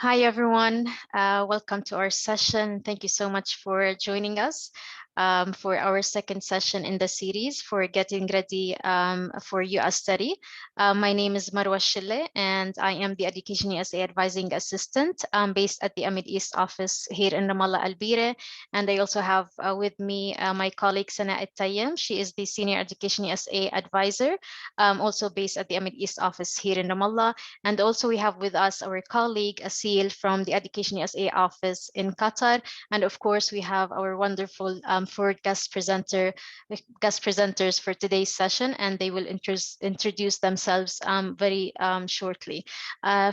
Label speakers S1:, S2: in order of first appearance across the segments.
S1: Hi, everyone. Welcome to our session. Thank you so much for joining us for our second session in the series for getting ready for US study. My name is Marwa Shille, and I am the Education USA Advising Assistant based at the Mid East office here in Ramallah, Al Bire. And I also have with me my colleague Sana At-Tayyem. She is the Senior Education USA Advisor, also based at the Mid East office here in Ramallah. And also we have with us our colleague Asil from the Education USA office in Qatar. And of course, we have our wonderful four guest presenters for today's session, and they will introduce themselves very shortly.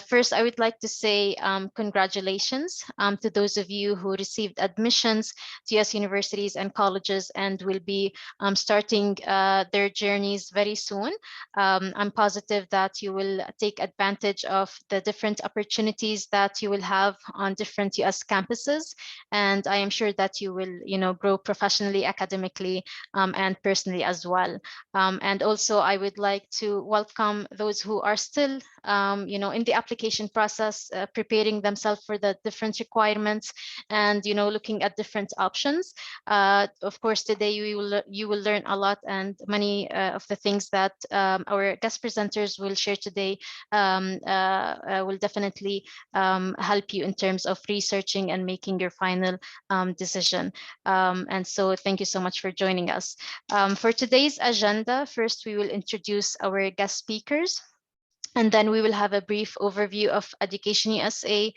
S1: First, I would like to say congratulations to those of you who received admissions to US universities and colleges and will be starting their journeys very soon. I'm positive that you will take advantage of the different opportunities that you will have on different US campuses. And I am sure that you will, grow professionally, academically, and personally as well. And also, I would like to welcome those who are still, in the application process, preparing themselves for the different requirements and, looking at different options. Of course, today you will learn a lot, and many of the things that our guest presenters will share today will definitely help you in terms of researching and making your final decision. And so thank you so much for joining us. For today's agenda, first we will introduce our guest speakers. And then we will have a brief overview of Education USA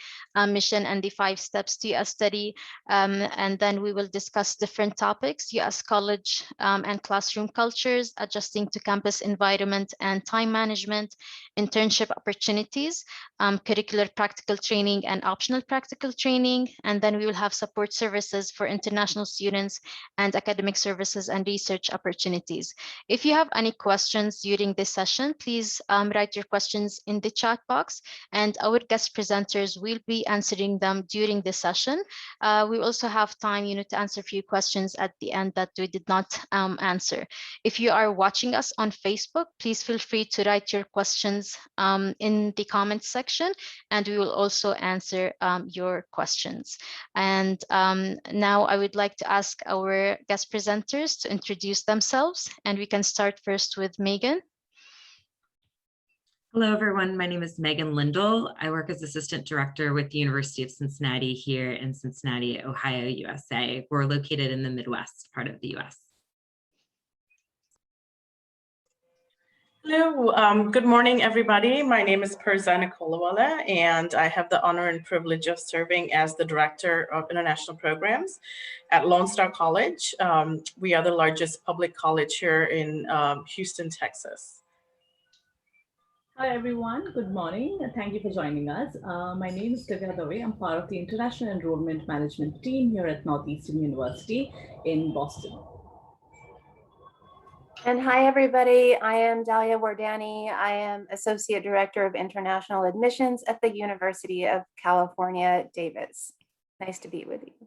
S1: mission and the 5 steps to US study. And then we will discuss different topics: US college and classroom cultures, adjusting to campus environment and time management, internship opportunities, curricular practical training and optional practical training. And then we will have support services for international students and academic services and research opportunities. If you have any questions during this session, please write your questions in the chat box, and our guest presenters will be answering them during the session. We also have time, to answer a few questions at the end that we did not answer. If you are watching us on Facebook, please feel free to write your questions in the comments section, and we will also answer your questions. And now I would like to ask our guest presenters to introduce themselves, and we can start first with Megan.
S2: Hello, everyone. My name is Megan Lindell. I work as Assistant Director with the University of Cincinnati here in Cincinnati, Ohio, USA. We're located in the Midwest part of the US.
S3: Hello, good morning, everybody. My name is Perzana Kolawala, and I have the honor and privilege of serving as the Director of International Programs at Lone Star College. We are the largest public college here in Houston, Texas.
S4: Hi, everyone. Good morning. And thank you for joining us. My name is Divya Dave. I'm part of the International Enrollment Management team here at Northeastern University in Boston.
S5: And hi, everybody. I am Dalia Wardani. I am Associate Director of International Admissions at the University of California, Davis. Nice to be with you.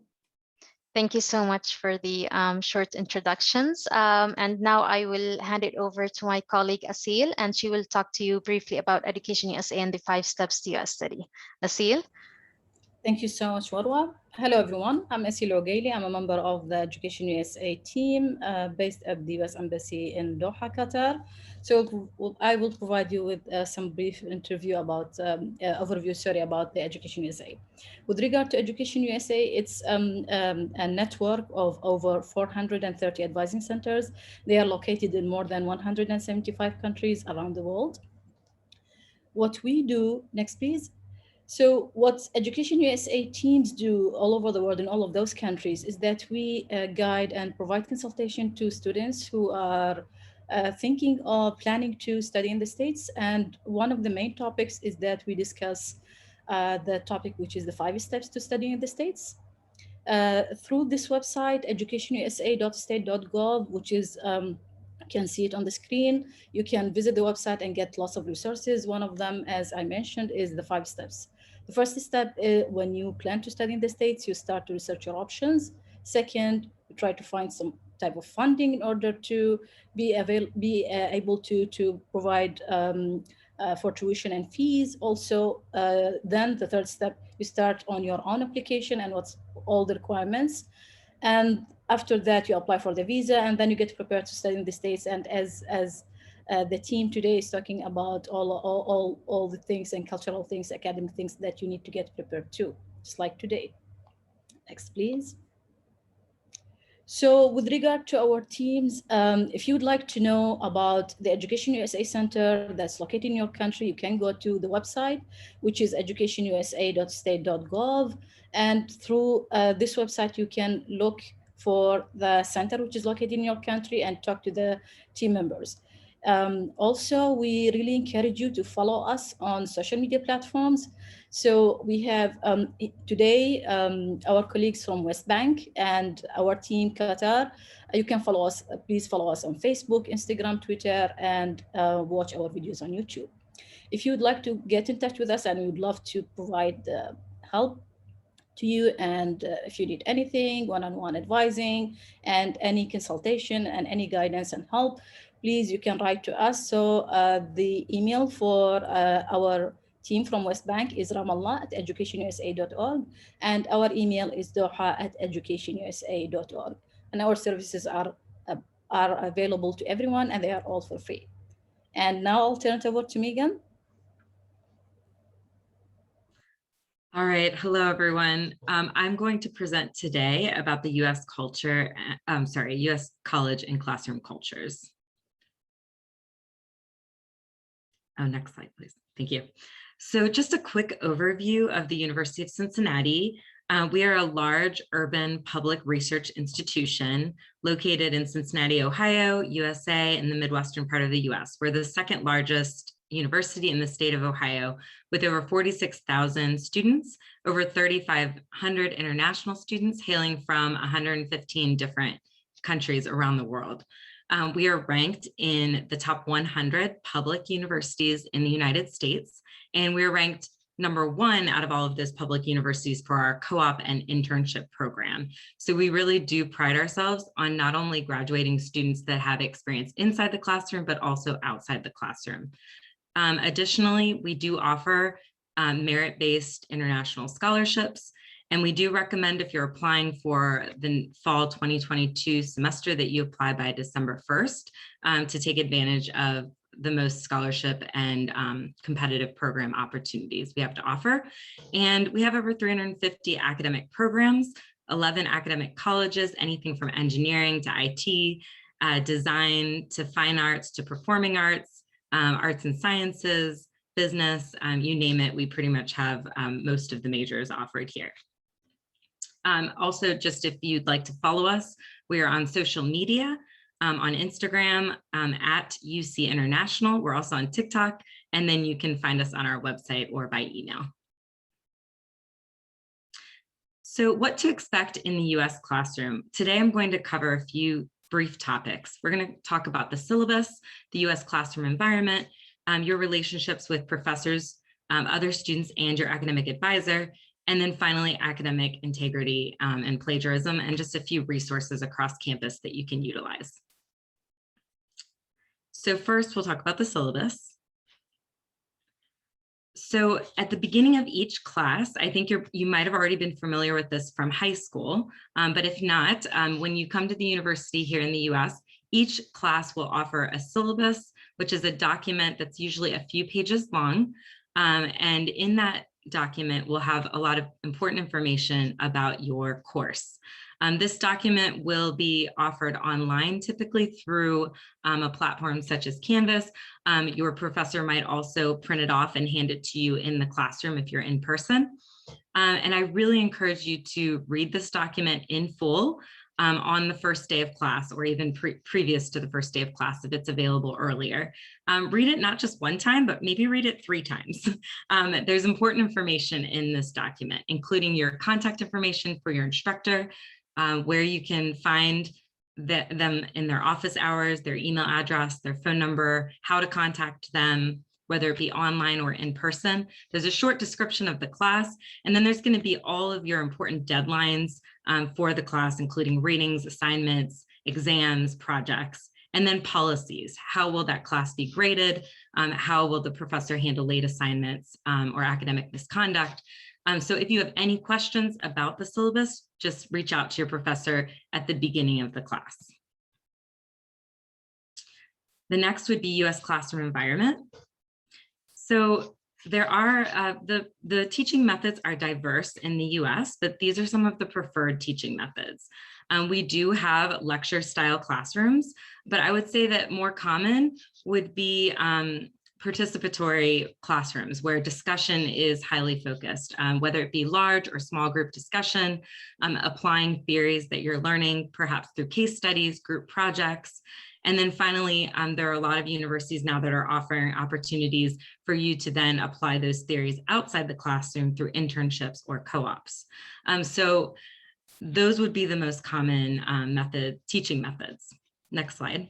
S1: Thank you so much for the short introductions. And now I will hand it over to my colleague Asil, and she will talk to you briefly about Education USA and the 5 steps to US study. Asil?
S6: Thank you so much, Warwa. Hello, everyone. I'm Asil Ogaili. I'm a member of the Education USA team based at the US Embassy in Doha, Qatar. So I will provide you with some brief overview about the Education USA. With regard to Education USA, it's a network of over 430 advising centers. They are located in more than 175 countries around the world. What we do, next please. So what Education USA teams do all over the world in all of those countries is that we guide and provide consultation to students who are thinking of planning to study in the States. And one of the main topics is that we discuss the topic, which is the 5 steps to studying in the States. Through this website, educationusa.state.gov, which is you can see it on the screen. You can visit the website and get lots of resources. One of them, as I mentioned, is the 5 steps. The first step is when you plan to study in the States, you start to research your options. Second, you try to find some type of funding in order to be able to provide for tuition and fees. Also, then the third step, you start on your own application and what's all the requirements. And after that, you apply for the visa, and then you get prepared to study in the States. And as the team today is talking about all the things and cultural things, academic things that you need to get prepared to, just like today. Next, please. So with regard to our teams, if you would like to know about the Education USA Center that's located in your country, you can go to the website, which is educationusa.state.gov. And through this website, you can look for the center which is located in your country and talk to the team members. Also, we really encourage you to follow us on social media platforms. So we have today our colleagues from West Bank and our team Qatar. You can follow us, please follow us on Facebook, Instagram, Twitter, and watch our videos on YouTube. If you'd like to get in touch with us, and we would love to provide help to you, and if you need anything, one-on-one advising and any consultation and any guidance and help, please, you can write to us. So the email for our team from West Bank is ramallah@educationusa.org, and our email is doha@educationusa.org. And our services are available to everyone, and they are all for free. And now I'll turn it over to Megan.
S2: All right, hello everyone. I'm going to present today about the U.S. culture, U.S. college and classroom cultures. Oh, next slide, please. Thank you. So just a quick overview of the University of Cincinnati. We are a large urban public research institution located in Cincinnati, Ohio, USA, in the Midwestern part of the US. We're the second largest university in the state of Ohio, with over 46,000 students, over 3,500 international students hailing from 115 different countries around the world. We are ranked in the top 100 public universities in the United States, and we're ranked #1 out of all of those public universities for our co-op and internship program. So we really do pride ourselves on not only graduating students that have experience inside the classroom, but also outside the classroom. Additionally, we do offer merit-based international scholarships, and we do recommend, if you're applying for the fall 2022 semester, that you apply by December 1st to take advantage of the most scholarship and competitive program opportunities we have to offer. And we have over 350 academic programs, 11 academic colleges, anything from engineering to IT, design to fine arts to performing arts, arts and sciences, business, you name it, we pretty much have most of the majors offered here. Also, just if you'd like to follow us, we are on social media, on Instagram at UC International. We're also on TikTok, and then you can find us on our website or by email. So what to expect in the US classroom. Today, I'm going to cover a few brief topics. We're going to talk about the syllabus, the US classroom environment, your relationships with professors, other students, and your academic advisor, and then finally, academic integrity and plagiarism, and just a few resources across campus that you can utilize. So first, we'll talk about the syllabus. So at the beginning of each class, I think you might have already been familiar with this from high school, but if not, when you come to the university here in the US, each class will offer a syllabus, which is a document that's usually a few pages long. And in that document, we'll have a lot of important information about your course. This document will be offered online, typically through a platform such as Canvas. Your professor might also print it off and hand it to you in the classroom if you're in person. And I really encourage you to read this document in full on the first day of class, or even previous to the first day of class if it's available earlier. Read it not just one time, but maybe read it 3 times. There's important information in this document, including your contact information for your instructor, where you can find them in their office hours, their email address, their phone number, how to contact them, whether it be online or in person. There's a short description of the class, and then there's going to be all of your important deadlines for the class, including readings, assignments, exams, projects, And then policies, how will that class be graded? How will the professor handle late assignments or academic misconduct? So if you have any questions about the syllabus, just reach out to your professor at the beginning of the class. The next would be US classroom environment. So there are, the teaching methods are diverse in the US, but these are some of the preferred teaching methods. We do have lecture style classrooms, but I would say that more common would be participatory classrooms where discussion is highly focused, whether it be large or small group discussion, applying theories that you're learning, perhaps through case studies, group projects. And then finally, there are a lot of universities now that are offering opportunities for you to then apply those theories outside the classroom through internships or co-ops. So those would be the most common teaching methods. Next slide.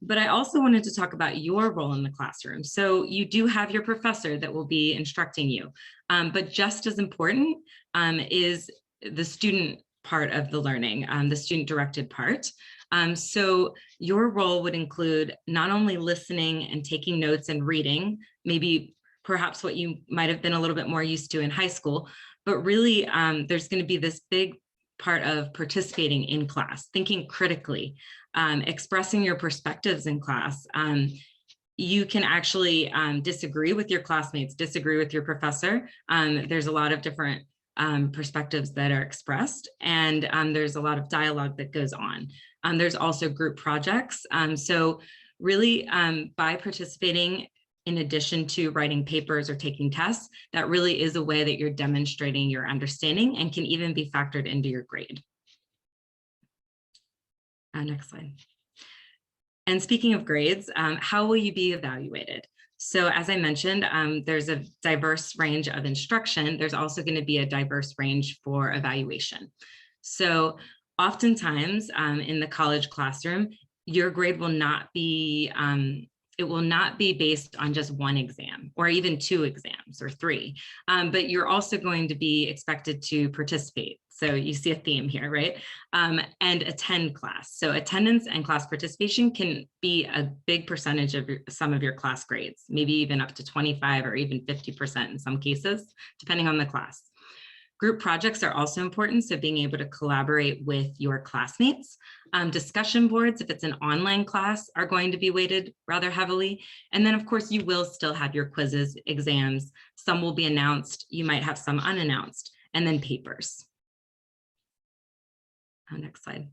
S2: But I also wanted to talk about your role in the classroom. So you do have your professor that will be instructing you, but just as important is the student part of the learning, the student directed part. So your role would include not only listening and taking notes and reading, maybe perhaps what you might have been a little bit more used to in high school, but really there's going to be this big part of participating in class, thinking critically, expressing your perspectives in class. You can actually disagree with your classmates, disagree with your professor. There's a lot of different perspectives that are expressed, and there's a lot of dialogue that goes on. There's also group projects. So really by participating, in addition to writing papers or taking tests, that really is a way that you're demonstrating your understanding and can even be factored into your grade. Next slide. And speaking of grades, how will you be evaluated? So as I mentioned, there's a diverse range of instruction. There's also going to be a diverse range for evaluation. So oftentimes in the college classroom, your grade will not be, it will not be based on just one exam or even 2 exams or 3, but you're also going to be expected to participate. So you see a theme here, right? And attend class. So attendance and class participation can be a big percentage of some of your class grades, maybe even up to 25 or even 50% in some cases, depending on the class. Group projects are also important, so being able to collaborate with your classmates. Discussion boards, if it's an online class, are going to be weighted rather heavily. And then of course you will still have your quizzes, exams. Some will be announced, you might have some unannounced, and then papers. Next slide.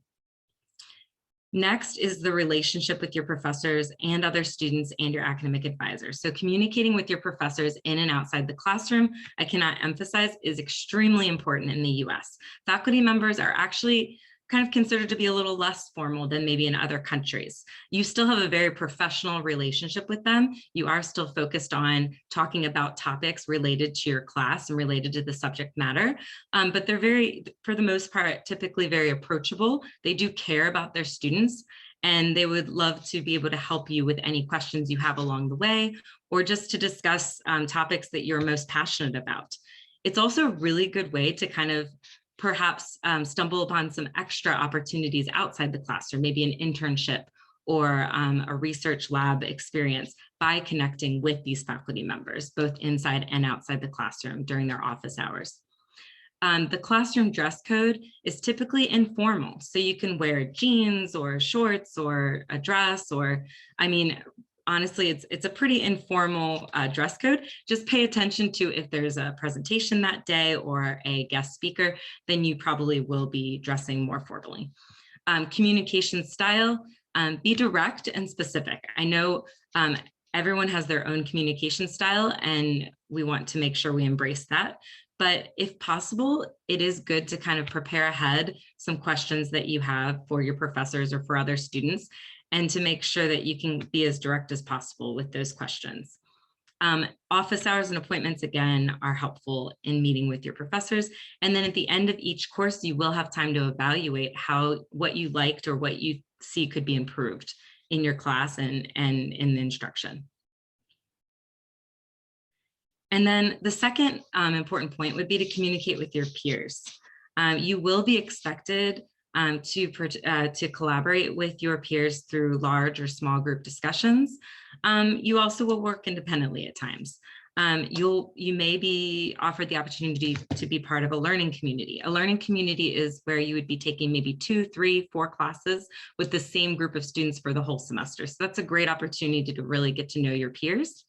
S2: Next is the relationship with your professors and other students and your academic advisors. So communicating with your professors in and outside the classroom, I cannot emphasize, is extremely important in the US. Faculty members are actually kind of considered to be a little less formal than maybe in other countries. You still have a very professional relationship with them. You are still focused on talking about topics related to your class and related to the subject matter, but they're very, for the most part, typically very approachable. They do care about their students, and they would love to be able to help you with any questions you have along the way, or just to discuss topics that you're most passionate about. It's also a really good way to kind of perhaps stumble upon some extra opportunities outside the classroom, maybe an internship or a research lab experience by connecting with these faculty members, both inside and outside the classroom during their office hours. The classroom dress code is typically informal, so you can wear jeans or shorts or a dress, or, I mean, honestly, it's a pretty informal dress code. Just pay attention to if there's a presentation that day or a guest speaker, then you probably will be dressing more formally. Communication style, be direct and specific. I know everyone has their own communication style, and we want to make sure we embrace that. But if possible, it is good to kind of prepare ahead some questions that you have for your professors or for other students, and to make sure that you can be as direct as possible with those questions. Office hours and appointments, again, are helpful in meeting with your professors. And then at the end of each course, you will have time to evaluate what you liked or what you see could be improved in your class and in the instruction. And then the second important point would be to communicate with your peers. You will be expected to collaborate with your peers through large or small group discussions. You also will work independently at times. You may be offered the opportunity to be part of a learning community. A learning community is where you would be taking maybe 2, 3, 4 classes with the same group of students for the whole semester. So that's a great opportunity to really get to know your peers.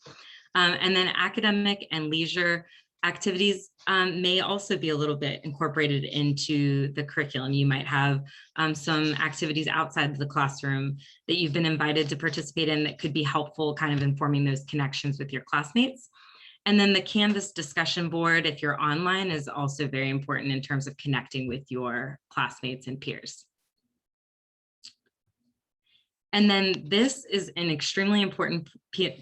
S2: And then academic and leisure activities may also be a little bit incorporated into the curriculum. You might have some activities outside of the classroom that you've been invited to participate in that could be helpful, kind of informing those connections with your classmates. And then the Canvas discussion board, if you're online, is also very important in terms of connecting with your classmates and peers. And then this is an extremely important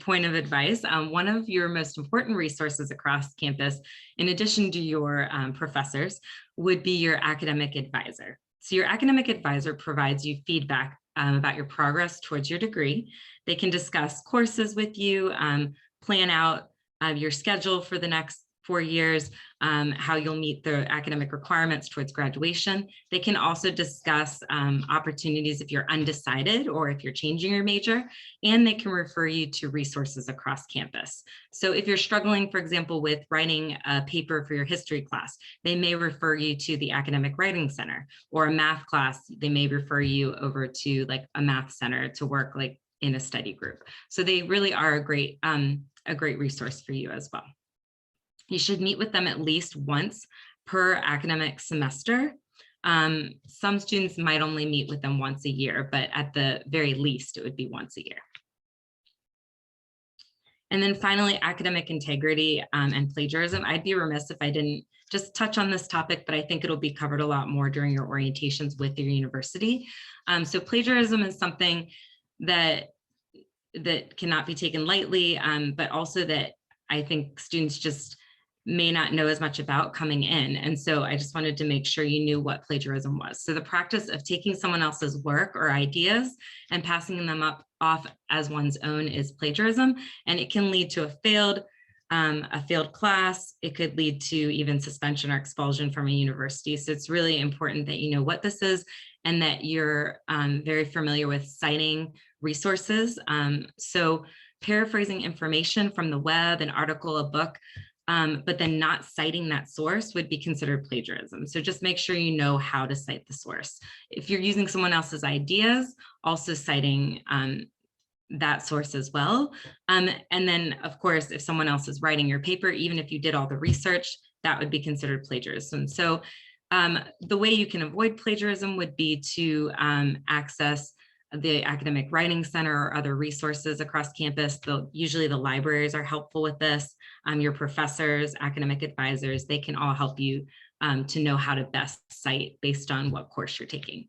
S2: point of advice. One of your most important resources across campus, in addition to your professors, would be your academic advisor. So your academic advisor provides you feedback about your progress towards your degree. They can discuss courses with you, plan out your schedule for the next 4 years, how you'll meet the academic requirements towards graduation. They can also discuss opportunities if you're undecided or if you're changing your major, and they can refer you to resources across campus. So if you're struggling, for example, with writing a paper for your history class, they may refer you to the Academic Writing Center, or a math class, they may refer you over to like a math center to work like in a study group. So they really are a great resource for you as well. You should meet with them at least once per academic semester. Some students might only meet with them once a year, but at the very least, it would be once a year. And then finally, academic integrity and plagiarism. I'd be remiss if I didn't just touch on this topic, but I think it'll be covered a lot more during your orientations with your university. So plagiarism is something that cannot be taken lightly, but also that I think students just may not know as much about coming in. And so I just wanted to make sure you knew what plagiarism was. So the practice of taking someone else's work or ideas and passing them off as one's own is plagiarism. And it can lead to a failed class. It could lead to even suspension or expulsion from a university. So it's really important that you know what this is and that you're very familiar with citing resources. So paraphrasing information from the web, an article, a book, but then not citing that source would be considered plagiarism. So just make sure you know how to cite the source. If you're using someone else's ideas, also citing that source as well. And then of course, if someone else is writing your paper, even if you did all the research, that would be considered plagiarism. So the way you can avoid plagiarism would be to access the Academic Writing Center or other resources across campus. Usually the libraries are helpful with this. Your professors, academic advisors, they can all help you to know how to best cite based on what course you're taking.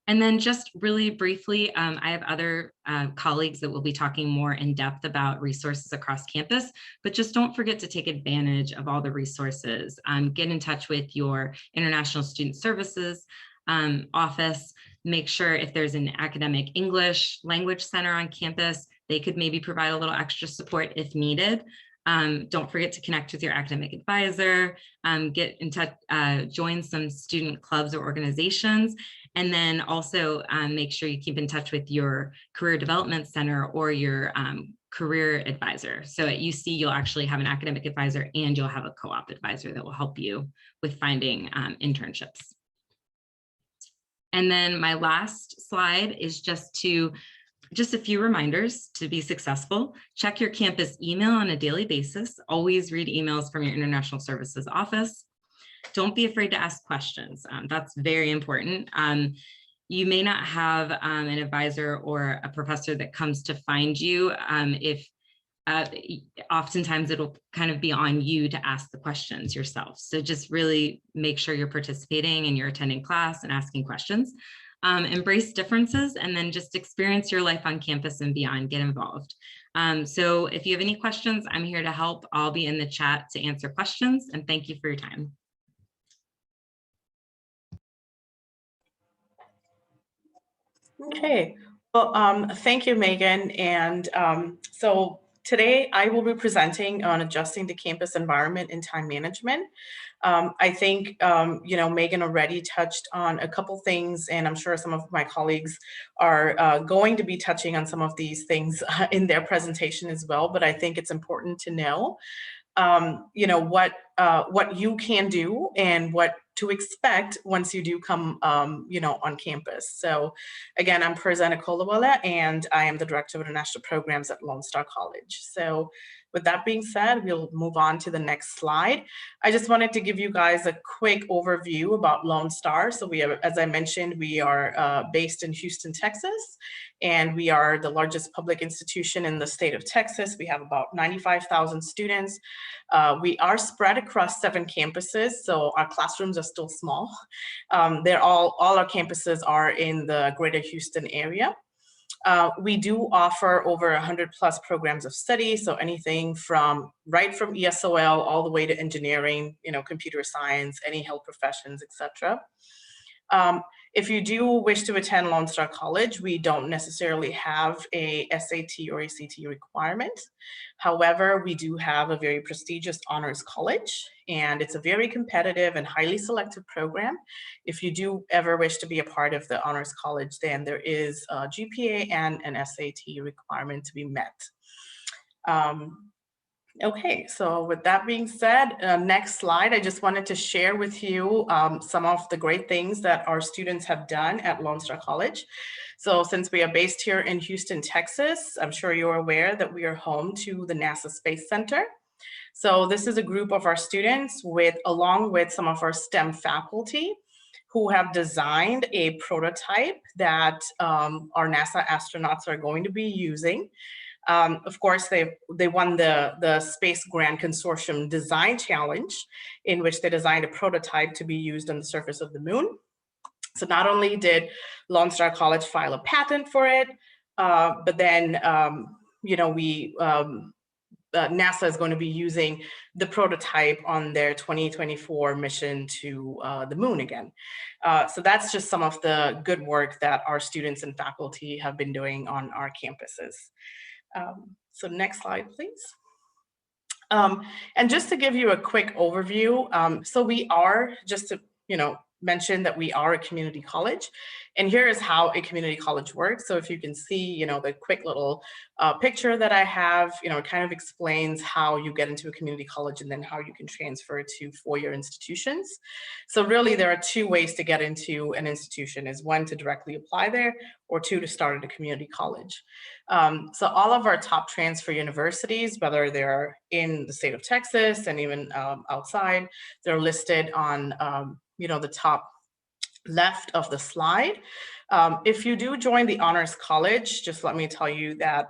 S2: And then just really briefly, I have other colleagues that will be talking more in depth about resources across campus, but just don't forget to take advantage of all the resources. Get in touch with your International Student Services office. Make sure if there's an academic English language center on campus, they could maybe provide a little extra support if needed. Don't forget to connect with your academic advisor, get in touch, join some student clubs or organizations, and then also make sure you keep in touch with your career development center or your career advisor. So at UC, you'll actually have an academic advisor and you'll have a co-op advisor that will help you with finding internships. And then my last slide is just a few reminders to be successful. Check your campus email on a daily basis. Always read emails from your International Services office. Don't be afraid to ask questions. That's very important. You may not have an advisor or a professor that comes to find you if oftentimes it'll kind of be on you to ask the questions yourself. So just really make sure you're participating and you're attending class and asking questions. Embrace differences and then just experience your life on campus and beyond, get involved. So if you have any questions, I'm here to help. I'll be in the chat to answer questions, and thank you for your time.
S3: Okay, well, thank you, Megan. And so Today, I will be presenting on adjusting the campus environment and time management. I think, Megan already touched on a couple things, and I'm sure some of my colleagues are going to be touching on some of these things in their presentation as well, but I think it's important to know what you can do and what to expect once you do come, on campus. So again, I'm Perzana Kolawala, and I am the Director of International Programs at Lone Star College. So with that being said, we'll move on to the next slide. I just wanted to give you guys a quick overview about Lone Star. So we have, as I mentioned, we are based in Houston, Texas, and we are the largest public institution in the state of Texas. We have about 95,000 students. We are spread across 7 campuses, so our classrooms are still small. All our campuses are in the greater Houston area. We do offer over 100 plus programs of study, so anything from ESOL all the way to engineering, computer science, any health professions, etc. If you do wish to attend Lone Star College, we don't necessarily have a SAT or ACT requirement. However, we do have a very prestigious honors college, and it's a very competitive and highly selective program. If you do ever wish to be a part of the honors college, then there is a GPA and an SAT requirement to be met. Okay, so with that being said, next slide, I just wanted to share with you some of the great things that our students have done at Lone Star College. So since we are based here in Houston, Texas, I'm sure you're aware that we are home to the NASA Space Center. So this is a group of our students along with some of our STEM faculty who have designed a prototype that our NASA astronauts are going to be using. Of course, they won the Space Grand Consortium Design Challenge, in which they designed a prototype to be used on the surface of the moon. So not only did Lone Star College file a patent for it, but then NASA is going to be using the prototype on their 2024 mission to the moon again. So that's just some of the good work that our students and faculty have been doing on our campuses. So next slide, please. And just to give you a quick overview, so we are, just to mention that we are a community college, and here is how a community college works. So if you can see, the quick little picture that I have, it kind of explains how you get into a community college and then how you can transfer to four-year institutions. So really there are 2 ways to get into an institution, is 1 to directly apply there, or 2 to start at a community college. So all of our top transfer universities, whether they're in the state of Texas and even outside, they're listed on the top left of the slide. If you do join the Honors College, just let me tell you that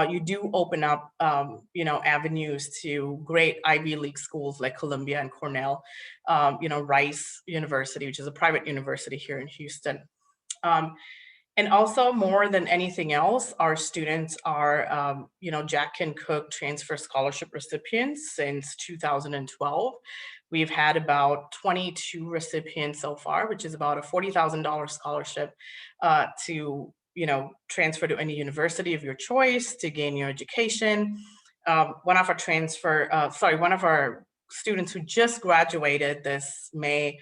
S3: you do open up, avenues to great Ivy League schools like Columbia and Cornell, Rice University, which is a private university here in Houston. And also, more than anything else, our students are, Jack and Cook Transfer Scholarship recipients since 2012. We've had about 22 recipients so far, which is about a $40,000 scholarship to, transfer to any university of your choice to gain your education. One of our students who just graduated this May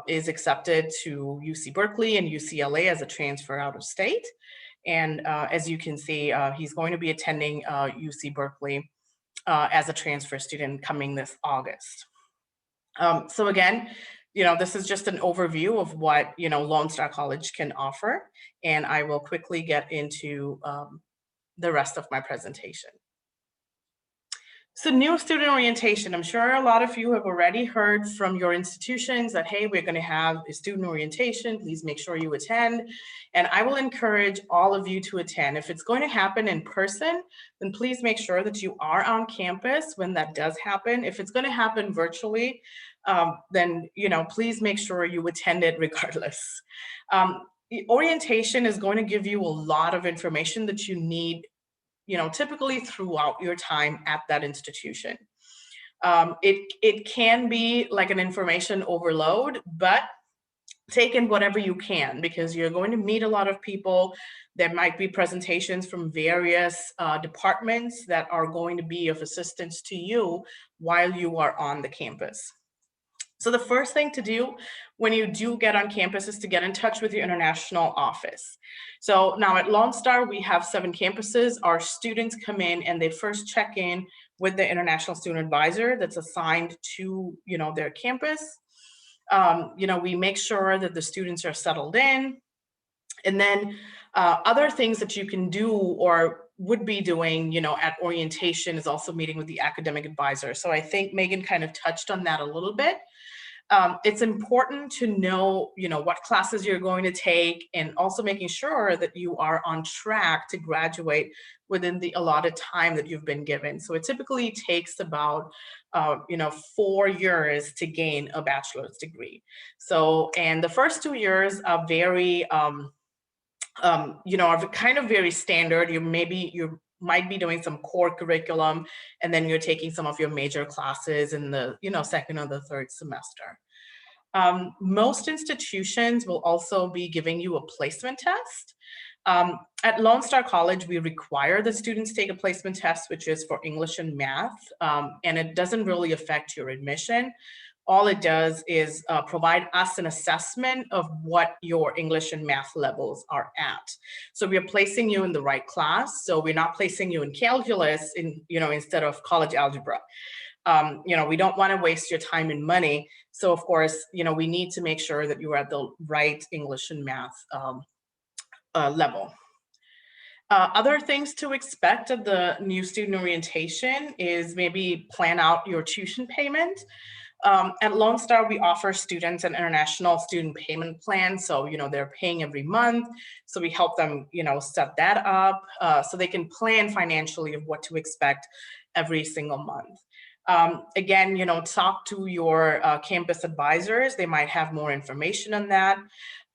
S3: is accepted to UC Berkeley and UCLA as a transfer out of state. And as you can see, he's going to be attending UC Berkeley as a transfer student coming this August. So again, this is just an overview of what, Lone Star College can offer. And I will quickly get into the rest of my presentation. So new student orientation. I'm sure a lot of you have already heard from your institutions that, hey, we're going to have a student orientation. Please make sure you attend. And I will encourage all of you to attend. If it's going to happen in person, then please make sure that you are on campus when that does happen. If it's going to happen virtually, then, please make sure you attend it regardless. The orientation is going to give you a lot of information that you need typically throughout your time at that institution. It can be like an information overload, but take in whatever you can, because you're going to meet a lot of people. There might be presentations from various departments that are going to be of assistance to you while you are on the campus. So the first thing to do when you do get on campus is to get in touch with your international office. So now at Lone Star, we have 7 campuses. Our students come in and they first check in with the international student advisor that's assigned to, their campus. We make sure that the students are settled in. And then other things that you can do or would be doing, at orientation is also meeting with the academic advisor. So I think Megan kind of touched on that a little bit. It's important to know, what classes you're going to take, and also making sure that you are on track to graduate within the allotted time that you've been given. So it typically takes about, 4 years to gain a bachelor's degree. So, and the first 2 years are very, are kind of very standard. You might be doing some core curriculum, and then you're taking some of your major classes in the, second or the third semester. Most institutions will also be giving you a placement test. At Lone Star College, we require the students take a placement test, which is for English and math, and it doesn't really affect your admission. All it does is provide us an assessment of what your English and math levels are at. So we are placing you in the right class. So we're not placing you in calculus instead of college algebra. We don't want to waste your time and money. So of course, we need to make sure that you are at the right English and math level. Other things to expect at the new student orientation is maybe plan out your tuition payment. At Lone Star, we offer students an international student payment plan. So, they're paying every month. So we help them, set that up so they can plan financially of what to expect every single month. Again, talk to your campus advisors. They might have more information on that.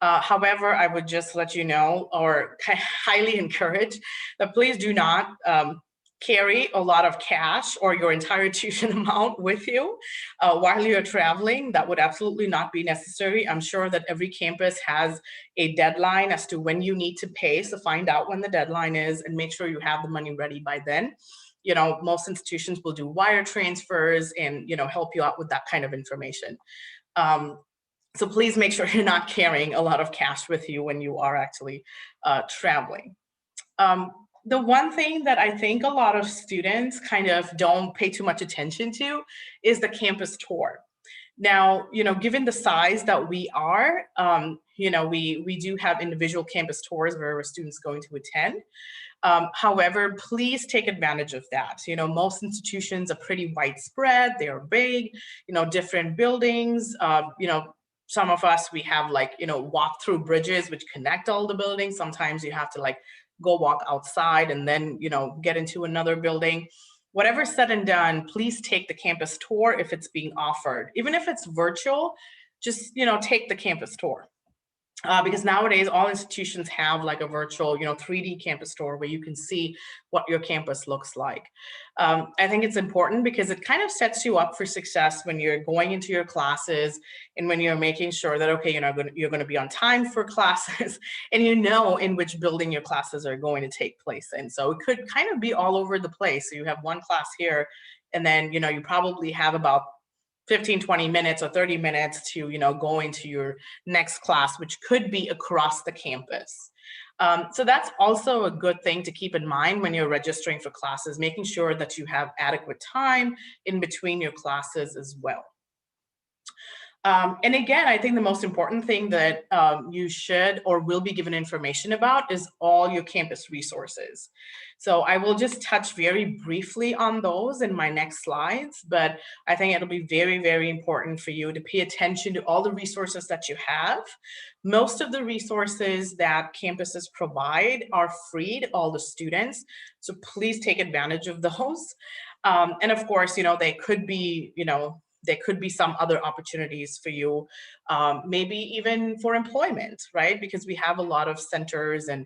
S3: However, I would just let you know, or highly encourage, that please do not carry a lot of cash or your entire tuition amount with you while you're traveling. That would absolutely not be necessary. I'm sure that every campus has a deadline as to when you need to pay. So find out when the deadline is and make sure you have the money ready by then. Most institutions will do wire transfers and, help you out with that kind of information. So please make sure you're not carrying a lot of cash with you when you are actually traveling. The one thing that I think a lot of students kind of don't pay too much attention to is the campus tour. Now, given the size that we are, we do have individual campus tours where our students going to attend. However, please take advantage of that. Most institutions are pretty widespread. They are big, different buildings. Some of us, we have walk through bridges which connect all the buildings. Sometimes you have to go walk outside and then, get into another building. Whatever's said and done, please take the campus tour if it's being offered. Even if it's virtual, just, take the campus tour. Because nowadays all institutions have a virtual, 3D campus tour where you can see what your campus looks like. I think it's important because it kind of sets you up for success when you're going into your classes and when you're making sure that, okay, you're going to be on time for classes and in which building your classes are going to take place in. So it could kind of be all over the place. So you have one class here and then, you probably have about 15, 20 minutes or 30 minutes to, go into your next class, which could be across the campus. So that's also a good thing to keep in mind when you're registering for classes, making sure that you have adequate time in between your classes as well. And again, I think the most important thing that you should or will be given information about is all your campus resources. So I will just touch very briefly on those in my next slides, but I think it'll be very, very important for you to pay attention to all the resources that you have. Most of the resources that campuses provide are free to all the students, so please take advantage of those. And of course, they could be, there could be some other opportunities for you, maybe even for employment, right? Because we have a lot of centers and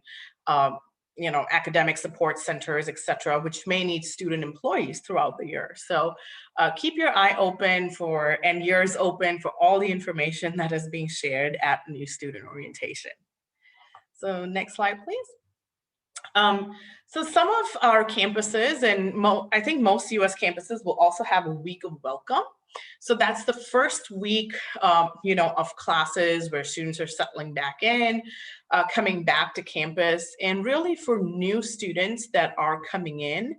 S3: academic support centers, et cetera, which may need student employees throughout the year. So keep your eye open and ears open for all the information that is being shared at new student orientation. So next slide, please. So some of our campuses, and I think most US campuses, will also have a week of welcome. So that's the first week, of classes where students are settling back in, coming back to campus. And really for new students that are coming in,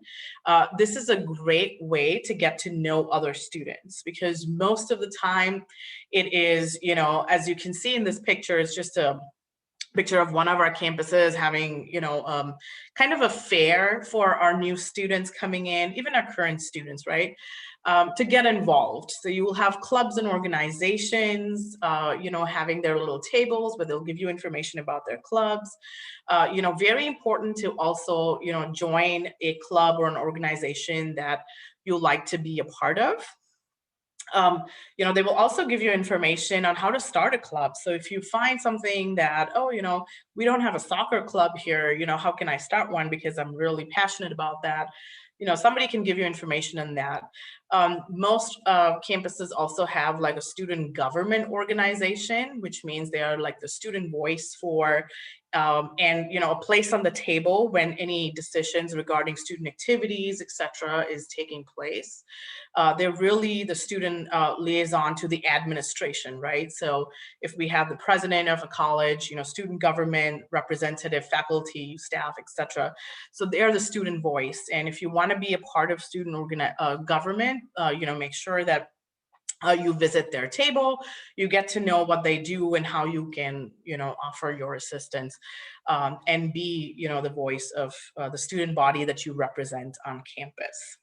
S3: this is a great way to get to know other students, because most of the time it is, as you can see in this picture, it's just a picture of one of our campuses having, kind of a fair for our new students coming in, even our current students, right? To get involved. So you will have clubs and organizations, having their little tables where they'll give you information about their clubs. Very important to also, join a club or an organization that you like to be a part of. They will also give you information on how to start a club. So if you find something that, we don't have a soccer club here, how can I start one because I'm really passionate about that? Somebody can give you information on that. Most campuses also have like a student government organization, which means they are like the student voice for and a place on the table when any decisions regarding student activities, etc., is taking place. They're really the student liaison to the administration, right? So if we have the president of a college, student government, representative, faculty, staff, etc. So they're the student voice. And if you want to be a part of student government, make sure that you visit their table, you get to know what they do and how you can, offer your assistance and be, the voice of the student body that you represent on campus.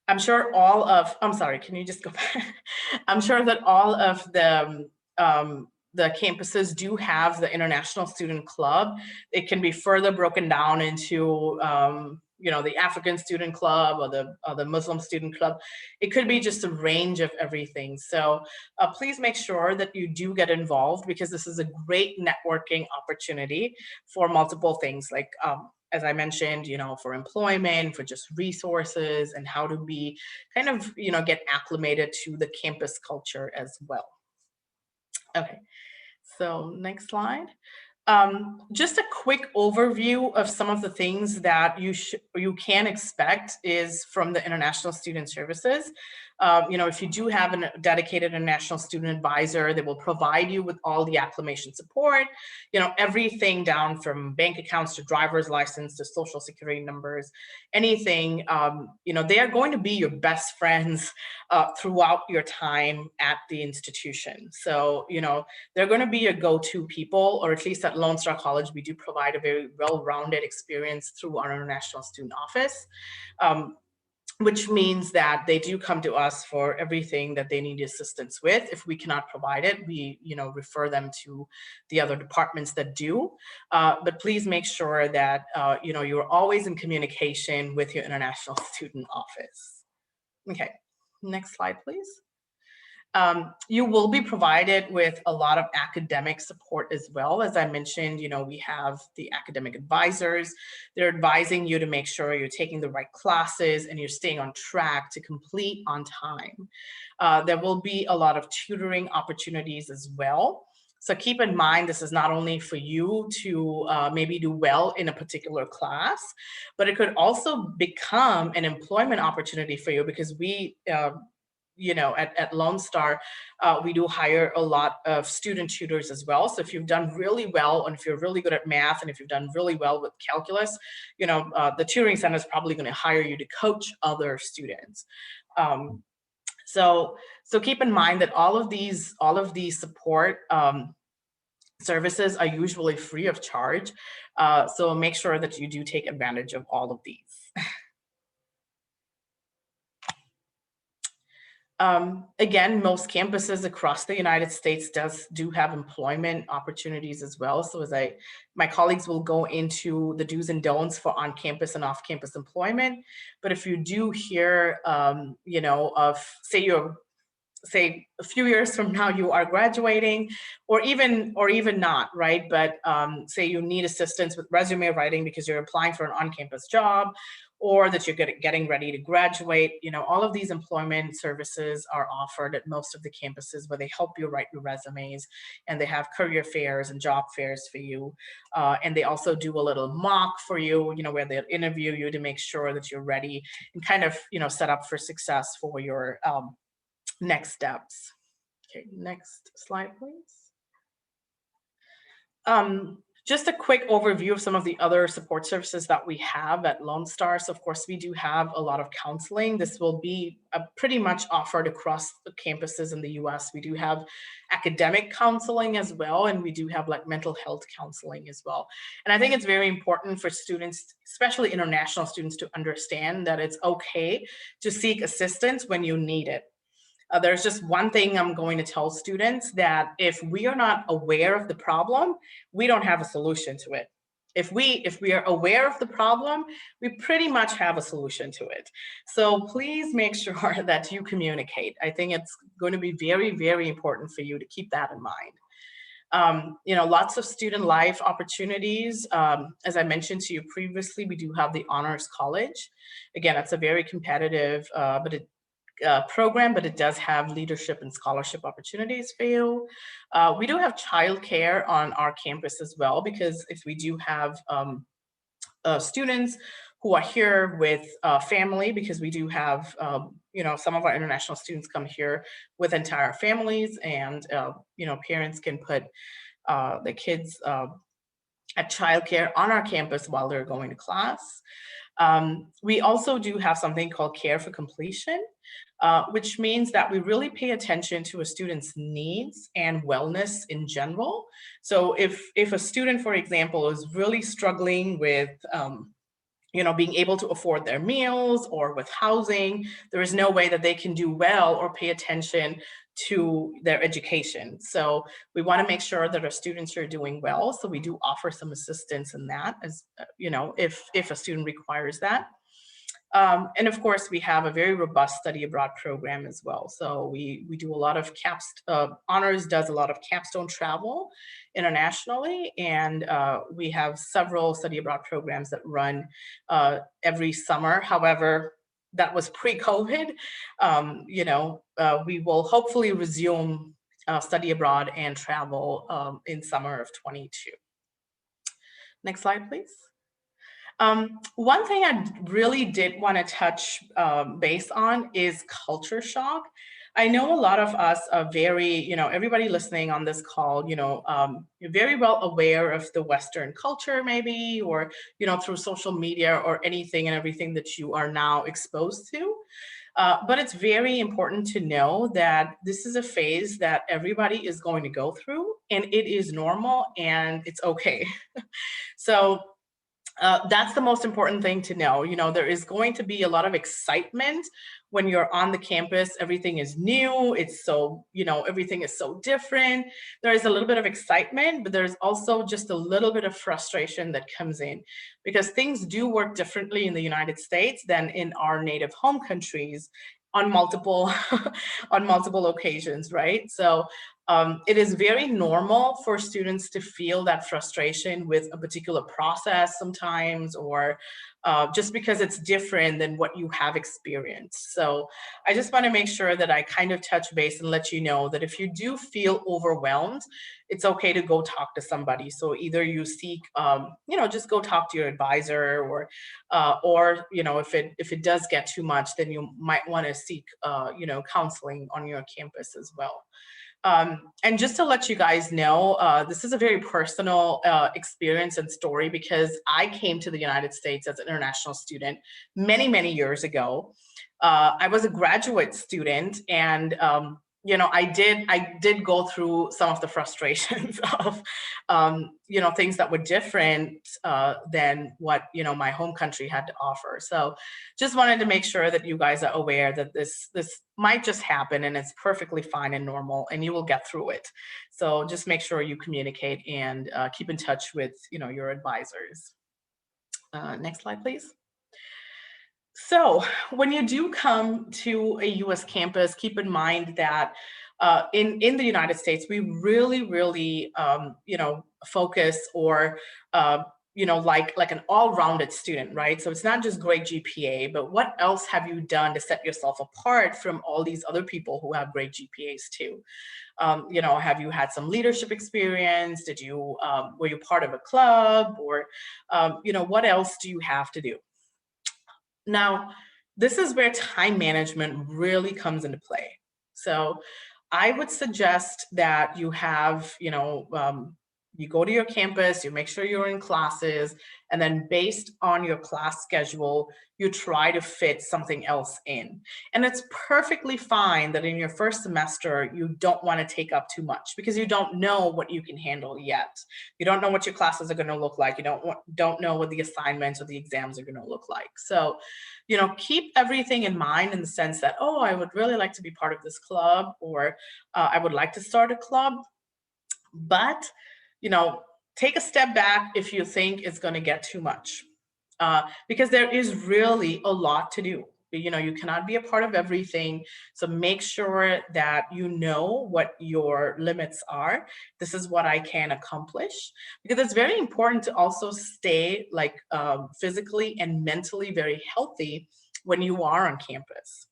S3: I'm sure I'm sorry, can you just go back? I'm sure that all of the campuses do have the International Student Club. It can be further broken down into, the African Student Club or the Muslim Student Club. It could be just a range of everything. So please make sure that you do get involved, because this is a great networking opportunity for multiple things, like as I mentioned, for employment, for just resources, and how to be kind of, get acclimated to the campus culture as well. Okay, so next slide. Just a quick overview of some of the things that you can expect is from the International Student Services. If you do have a dedicated international student advisor, they will provide you with all the acclimation support, everything down from bank accounts to driver's license to social security numbers, anything, they are going to be your best friends throughout your time at the institution. So, they're going to be your go-to people, or at least at Lone Star College, we do provide a very well-rounded experience through our international student office. Which means that they do come to us for everything that they need assistance with. If we cannot provide it, we refer them to the other departments that do. But please make sure that you're always in communication with your international student office. Okay, next slide, please. You will be provided with a lot of academic support as well. As I mentioned, we have the academic advisors. They're advising you to make sure you're taking the right classes and you're staying on track to complete on time. There will be a lot of tutoring opportunities as well. So keep in mind, this is not only for you to maybe do well in a particular class, but it could also become an employment opportunity for you, because we, at Lone Star, we do hire a lot of student tutors as well. So if you've done really well, and if you're really good at math, and if you've done really well with calculus, the tutoring center is probably going to hire you to coach other students. So keep in mind that all of these support services are usually free of charge. So make sure that you do take advantage of all of these. Again, most campuses across the United States do have employment opportunities as well. So my colleagues will go into the do's and don'ts for on-campus and off-campus employment. But if you do hear, of, say you're say a few years from now you are graduating, or even not, right? But say you need assistance with resume writing because you're applying for an on-campus job, or that you're getting ready to graduate. You know, all of these employment services are offered at most of the campuses where they help you write your resumes, and they have career fairs and job fairs for you. And they also do a little mock for you, you know, where they'll interview you to make sure that you're ready and kind of, you know, set up for success for your next steps. Okay, next slide, please. Just a quick overview of some of the other support services that we have at Lone Star. So of course, we do have a lot of counseling. This will be pretty much offered across the campuses in the US. We do have academic counseling as well, and we do have like mental health counseling as well. And I think it's very important for students, especially international students, to understand that it's okay to seek assistance when you need it. There's just one thing I'm going to tell students, that if we are not aware of the problem, we don't have a solution to it. If we are aware of the problem, we pretty much have a solution to it. So please make sure that you communicate. I think it's going to be very, very important for you to keep that in mind. You know, lots of student life opportunities. As I mentioned to you previously, we do have the Honors College. Again, it's a very competitive, program, but it does have leadership and scholarship opportunities for you. We do have childcare on our campus as well, because if we do have students who are here with family, because we do have, you know, some of our international students come here with entire families, and, you know, parents can put the kids at childcare on our campus while they're going to class. We also do have something called Care for Completion, which means that we really pay attention to a student's needs and wellness in general. So if a student, for example, is really struggling with you know, being able to afford their meals or with housing, there is no way that they can do well or pay attention to their education. So we want to make sure that our students are doing well. So we do offer some assistance in that, as you know, if a student requires that. And of course, we have a very robust study abroad program as well. So we do a lot of Honors does a lot of capstone travel internationally, and we have several study abroad programs that run every summer. However, that was pre-COVID. You know, we will hopefully resume study abroad and travel in summer of 22. Next slide, please. One thing I really did want to touch base on is culture shock. I know a lot of us are very, you know, everybody listening on this call, you know, you're very well aware of the Western culture maybe, or, you know, through social media or anything and everything that you are now exposed to. But it's very important to know that this is a phase that everybody is going to go through, and it is normal and it's okay. So that's the most important thing to know. You know, there is going to be a lot of excitement when you're on the campus. Everything is new. It's so, you know, everything is so different. There is a little bit of excitement, but there's also just a little bit of frustration that comes in, because things do work differently in the United States than in our native home countries on multiple on multiple occasions, right? So it is very normal for students to feel that frustration with a particular process sometimes, or just because it's different than what you have experienced. So I just want to make sure that I kind of touch base and let you know that if you do feel overwhelmed, it's okay to go talk to somebody. So either you seek, you know, just go talk to your advisor, or you know, if it does get too much, then you might want to seek, you know, counseling on your campus as well. And just to let you guys know, this is a very personal experience and story, because I came to the United States as an international student many, many years ago. I was a graduate student, and you know, I did go through some of the frustrations of, you know, things that were different than what, you know, my home country had to offer. So just wanted to make sure that you guys are aware that this might just happen, and it's perfectly fine and normal, and you will get through it. So just make sure you communicate and keep in touch with, you know, your advisors. Next slide, please. So when you do come to a US campus, keep in mind that in the United States, we really, focus or, like an all-rounded student, right? So it's not just great GPA, but what else have you done to set yourself apart from all these other people who have great GPAs too? Have you had some leadership experience? Were you part of a club, or, what else do you have to do? Now, this is where time management really comes into play. So I would suggest that you have, you go to your campus, you make sure you're in classes, and then based on your class schedule, you try to fit something else in. And it's perfectly fine that in your first semester, you don't want to take up too much because you don't know what you can handle yet. You don't know what your classes are going to look like. You don't know what the assignments or the exams are going to look like. So, keep everything in mind in the sense that, oh, I would really like to be part of this club, or I would like to start a club. But, take a step back if you think it's going to get too much, because there is really a lot to do. You cannot be a part of everything. So make sure that you know what your limits are. This is what I can accomplish, because it's very important to also stay physically and mentally very healthy when you are on campus.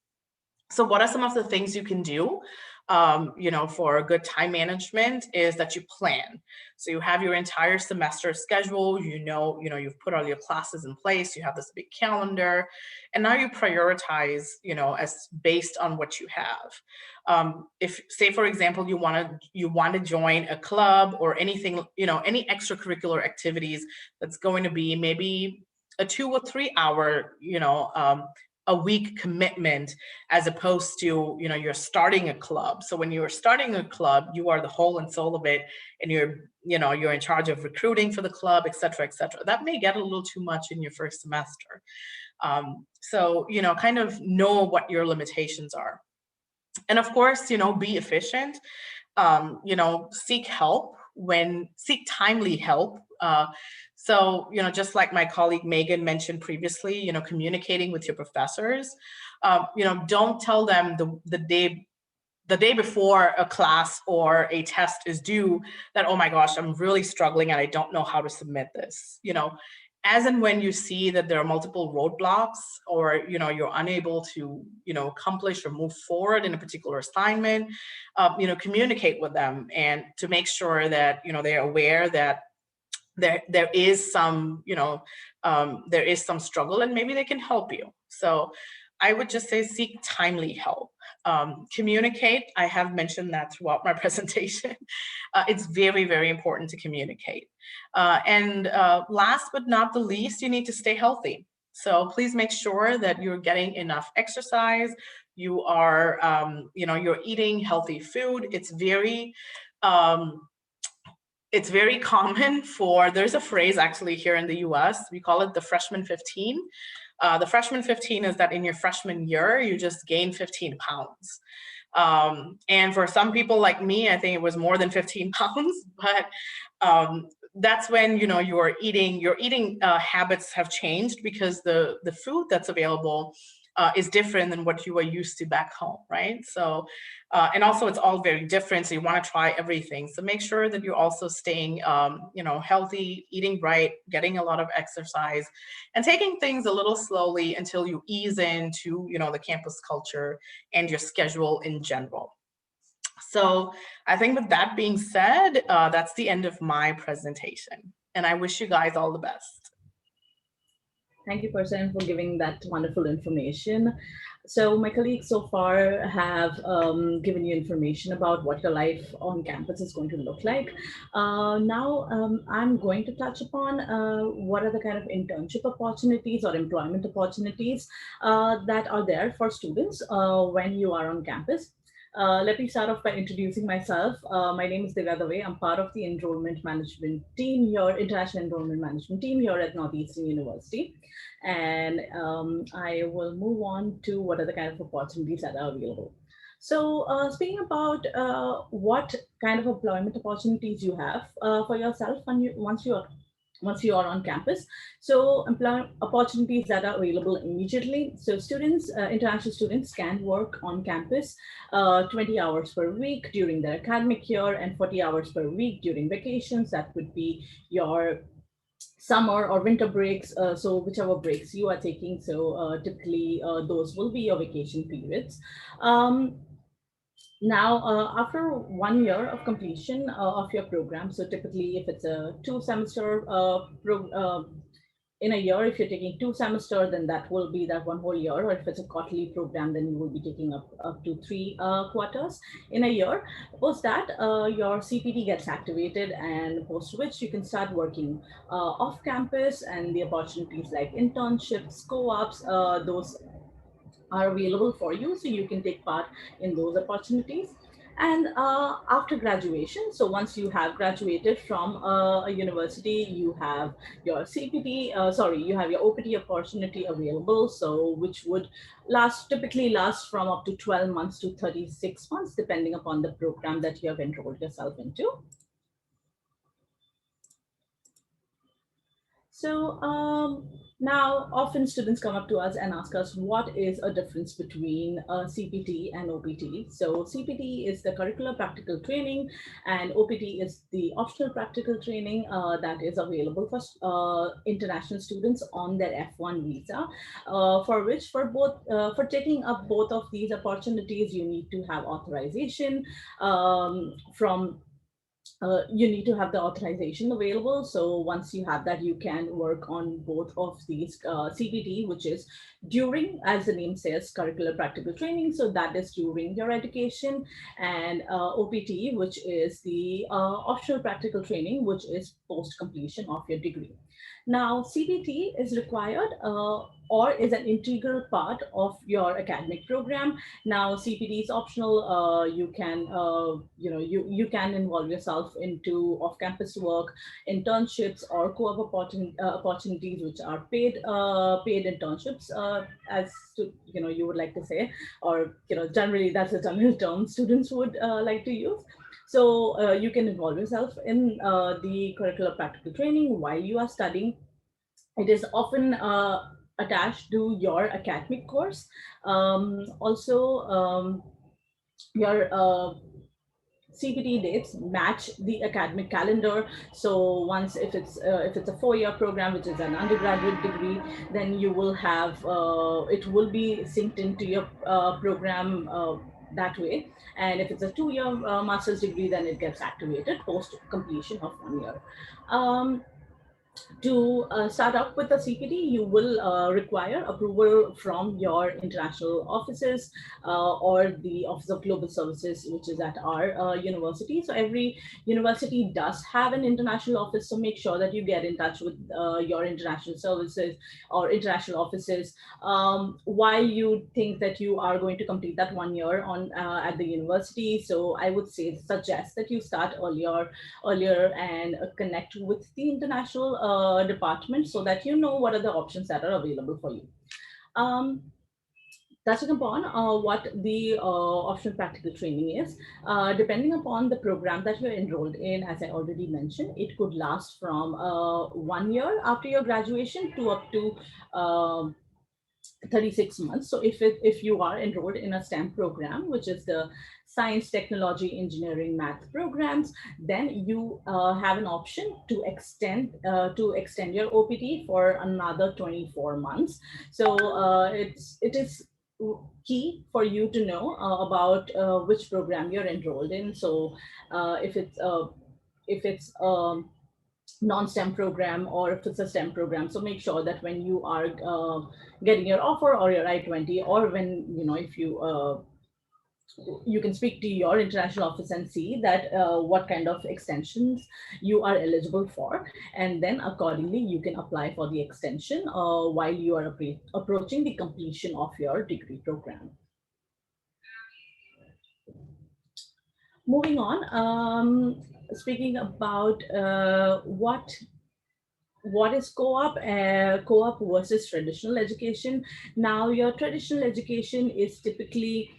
S3: So what are some of the things you can do? For good time management is that you plan. So you have your entire semester schedule, you've put all your classes in place, you have this big calendar, and now you prioritize, as based on what you have. If, say, for example, you want to join a club or anything, any extracurricular activities that's going to be maybe a 2 or 3 hour, a week commitment, as opposed to, you're starting a club. So when you're starting a club, you are the whole and soul of it, and you're in charge of recruiting for the club, et cetera, et cetera. That may get a little too much in your first semester. So, kind of know what your limitations are. And of course, be efficient, seek help seek timely help. So, just like my colleague Megan mentioned previously, communicating with your professors, don't tell them the day before a class or a test is due that, oh my gosh, I'm really struggling and I don't know how to submit this. As and when you see that there are multiple roadblocks, or you're unable to accomplish or move forward in a particular assignment, communicate with them, and to make sure that they're aware that there is some struggle, and maybe they can help you. So I would just say seek timely help. Communicate. I have mentioned that throughout my presentation. It's very, very important to communicate. And last but not the least, you need to stay healthy. So please make sure that you're getting enough exercise. You are, you're eating healthy food. It's very common there's a phrase actually here in the US, we call it the freshman 15. The freshman 15 is that in your freshman year, you just gain 15 pounds. And for some people like me, I think it was more than 15 pounds, but that's when, your eating habits have changed, because the food that's available is different than what you are used to back home, right? So, and also it's all very different. So you want to try everything. So make sure that you're also staying, healthy, eating right, getting a lot of exercise, and taking things a little slowly until you ease into, the campus culture and your schedule in general. So I think with that being said, that's the end of my presentation, and I wish you guys all the best.
S4: Thank you, Parsan, for giving that wonderful information. So my colleagues so far have given you information about what your life on campus is going to look like. Now I'm going to touch upon what are the kind of internship opportunities or employment opportunities that are there for students when you are on campus. Let me start off by introducing myself. My name is Divya Dave. I'm part of the enrollment management team here, international enrollment management team here at Northeastern University. And I will move on to what are the kind of opportunities that are available. So speaking about what kind of employment opportunities you have for yourself once you are once you are on campus. So employment opportunities that are available immediately. So students, international students can work on campus 20 hours per week during their academic year and 40 hours per week during vacations. That would be your summer or winter breaks, so whichever breaks you are taking. So typically those will be your vacation periods. Now, after 1 year of completion of your program, so typically if it's a 2-semester in a year, if you're taking 2 semesters, then that will be that 1 whole year. Or if it's a quarterly program, then you will be taking up to 3 quarters in a year. Post that, your CPT gets activated, and post which you can start working off campus, and the opportunities like internships, co-ops, those are available for you, so you can take part in those opportunities. And after graduation, so once you have graduated from a university, you have your CPT, you have your OPT opportunity available, so which would typically last from up to 12 months to 36 months, depending upon the program that you have enrolled yourself into. So now often students come up to us and ask us what is a difference between CPT and OPT. So CPT is the curricular practical training, and OPT is the optional practical training that is available for international students on their F1 visa, for taking up both of these opportunities, you need to have authorization from you need to have the authorization available. So once you have that, you can work on both of these. CPT, which is during, as the name says, curricular practical training, so that is during your education, and OPT, which is the optional practical training, which is post completion of your degree. Now, CPT is required or is an integral part of your academic program. Now, CPT is optional. You can, you can involve yourself into off-campus work, internships, or co-op opportunities, which are paid internships, as to, you would like to say, or generally that's a general term students would like to use. So you can involve yourself in the curricular practical training while you are studying. It is often attached to your academic course. Your CPT dates match the academic calendar. So once, if it's a 4-year program, which is an undergraduate degree, then you will have it will be synced into your program that way. And if it's a 2-year master's degree, then it gets activated post completion of 1 year. To start up with a CPT, you will require approval from your international offices or the Office of Global Services, which is at our university. So every university does have an international office, so make sure that you get in touch with your international services or international offices while you think that you are going to complete that 1 year on at the university. So I would suggest that you start earlier and connect with the international department, so that you know what are the options that are available for you. Touching upon what the optional practical training is, depending upon the program that you're enrolled in, as I already mentioned, it could last from 1 year after your graduation to up to 36 months. So if you are enrolled in a STEM program, which is the science, technology, engineering, math programs, then you have an option to extend your OPT for another 24 months. So it is key for you to know about which program you're enrolled in. So if it's non-STEM program, or if it's a STEM program, so make sure that when you are getting your offer or your I-20, or when if you can speak to your international office and see that what kind of extensions you are eligible for, and then accordingly you can apply for the extension while you are approaching the completion of your degree program. Moving on, speaking about what is co-op versus traditional education. Now, your traditional education is typically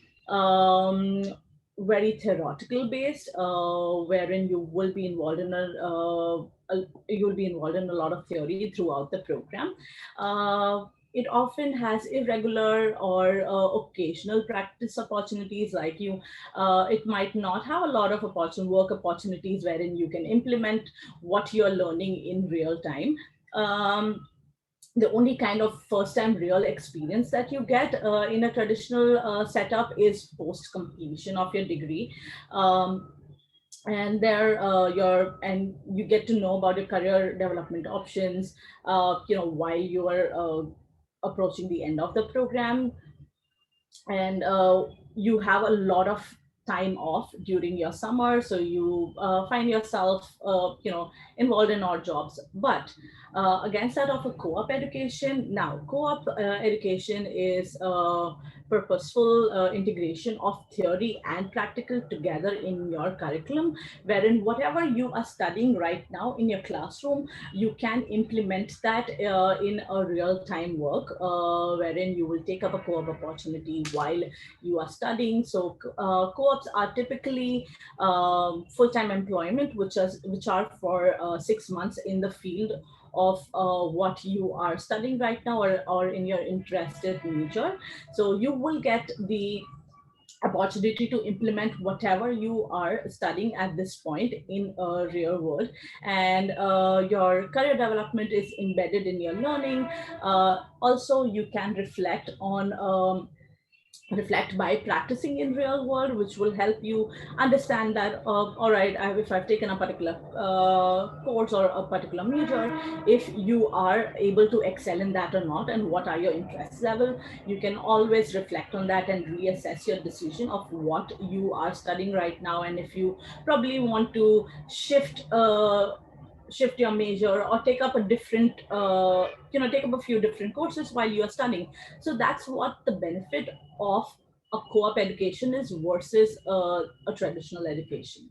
S4: very theoretical based, wherein you will be involved in a lot of theory throughout the program. It often has irregular or occasional practice opportunities, like it might not have a lot of work opportunities wherein you can implement what you're learning in real time. The only kind of first time real experience that you get in a traditional setup is post completion of your degree. And there you get to know about your career development options while you are approaching the end of the program. And you have a lot of time off during your summer, so you find yourself involved in odd jobs. But against that of a co-op education, now co-op education is purposeful integration of theory and practical together in your curriculum, wherein whatever you are studying right now in your classroom, you can implement that in a real-time work, wherein you will take up a co-op opportunity while you are studying. So co-ops are typically full-time employment, which are for 6 months in the field of what you are studying right now, or in your interested major. So you will get the opportunity to implement whatever you are studying at this point in a real world, and your career development is embedded in your learning. Also, you can reflect by practicing in real world, which will help you understand that all right, if I've taken a particular course or a particular major, if you are able to excel in that or not, and what are your interest level. You can always reflect on that and reassess your decision of what you are studying right now, and if you probably want to shift your major or take up a different take up a few different courses while you are studying. So that's what the benefit of a co-op education is versus a traditional education.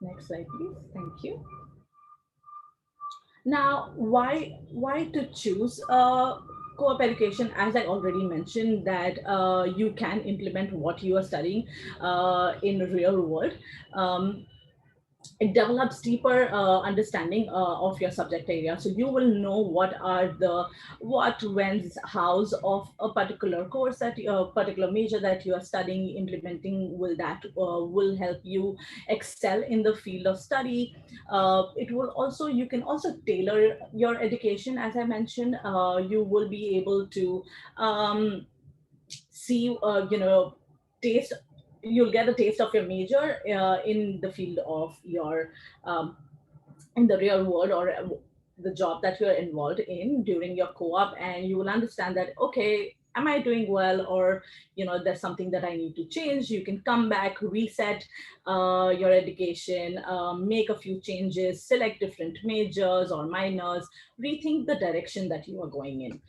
S4: Next slide, please. Thank you. Now, why to choose co-op education? As I already mentioned, that you can implement what you are studying in real world. It develops deeper understanding of your subject area. So you will know what are the what, whens, hows of a particular course, that a particular major that you are studying. Implementing will help you excel in the field of study. You can also tailor your education. As I mentioned, you will be able to see, taste you'll get a taste of your major in the field of your in the real world, or the job that you're involved in during your co-op, and you will understand that, okay, am I doing well, or there's something that I need to change. You can come back, reset your education, make a few changes, select different majors or minors, rethink the direction that you are going in.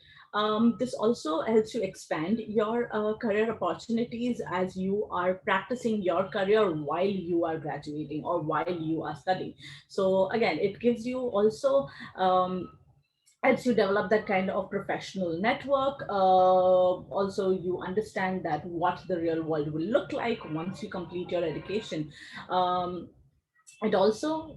S4: This also helps you expand your career opportunities as you are practicing your career while you are graduating or while you are studying. So again, it gives you also helps you develop that kind of professional network. Also, you understand that what the real world will look like once you complete your education. It also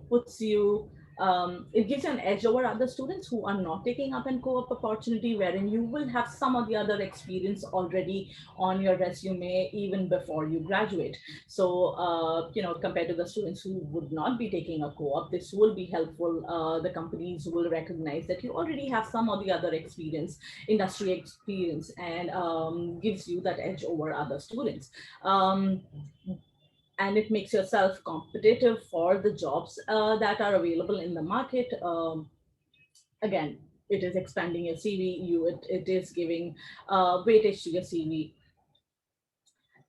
S4: it gives you an edge over other students who are not taking up an co-op opportunity, wherein you will have some of the other experience already on your resume even before you graduate. So, compared to the students who would not be taking a co-op, this will be helpful. The companies will recognize that you already have some of the other industry experience, and gives you that edge over other students. And it makes yourself competitive for the jobs that are available in the market. Again, it is expanding your CV. It is giving weightage to your CV.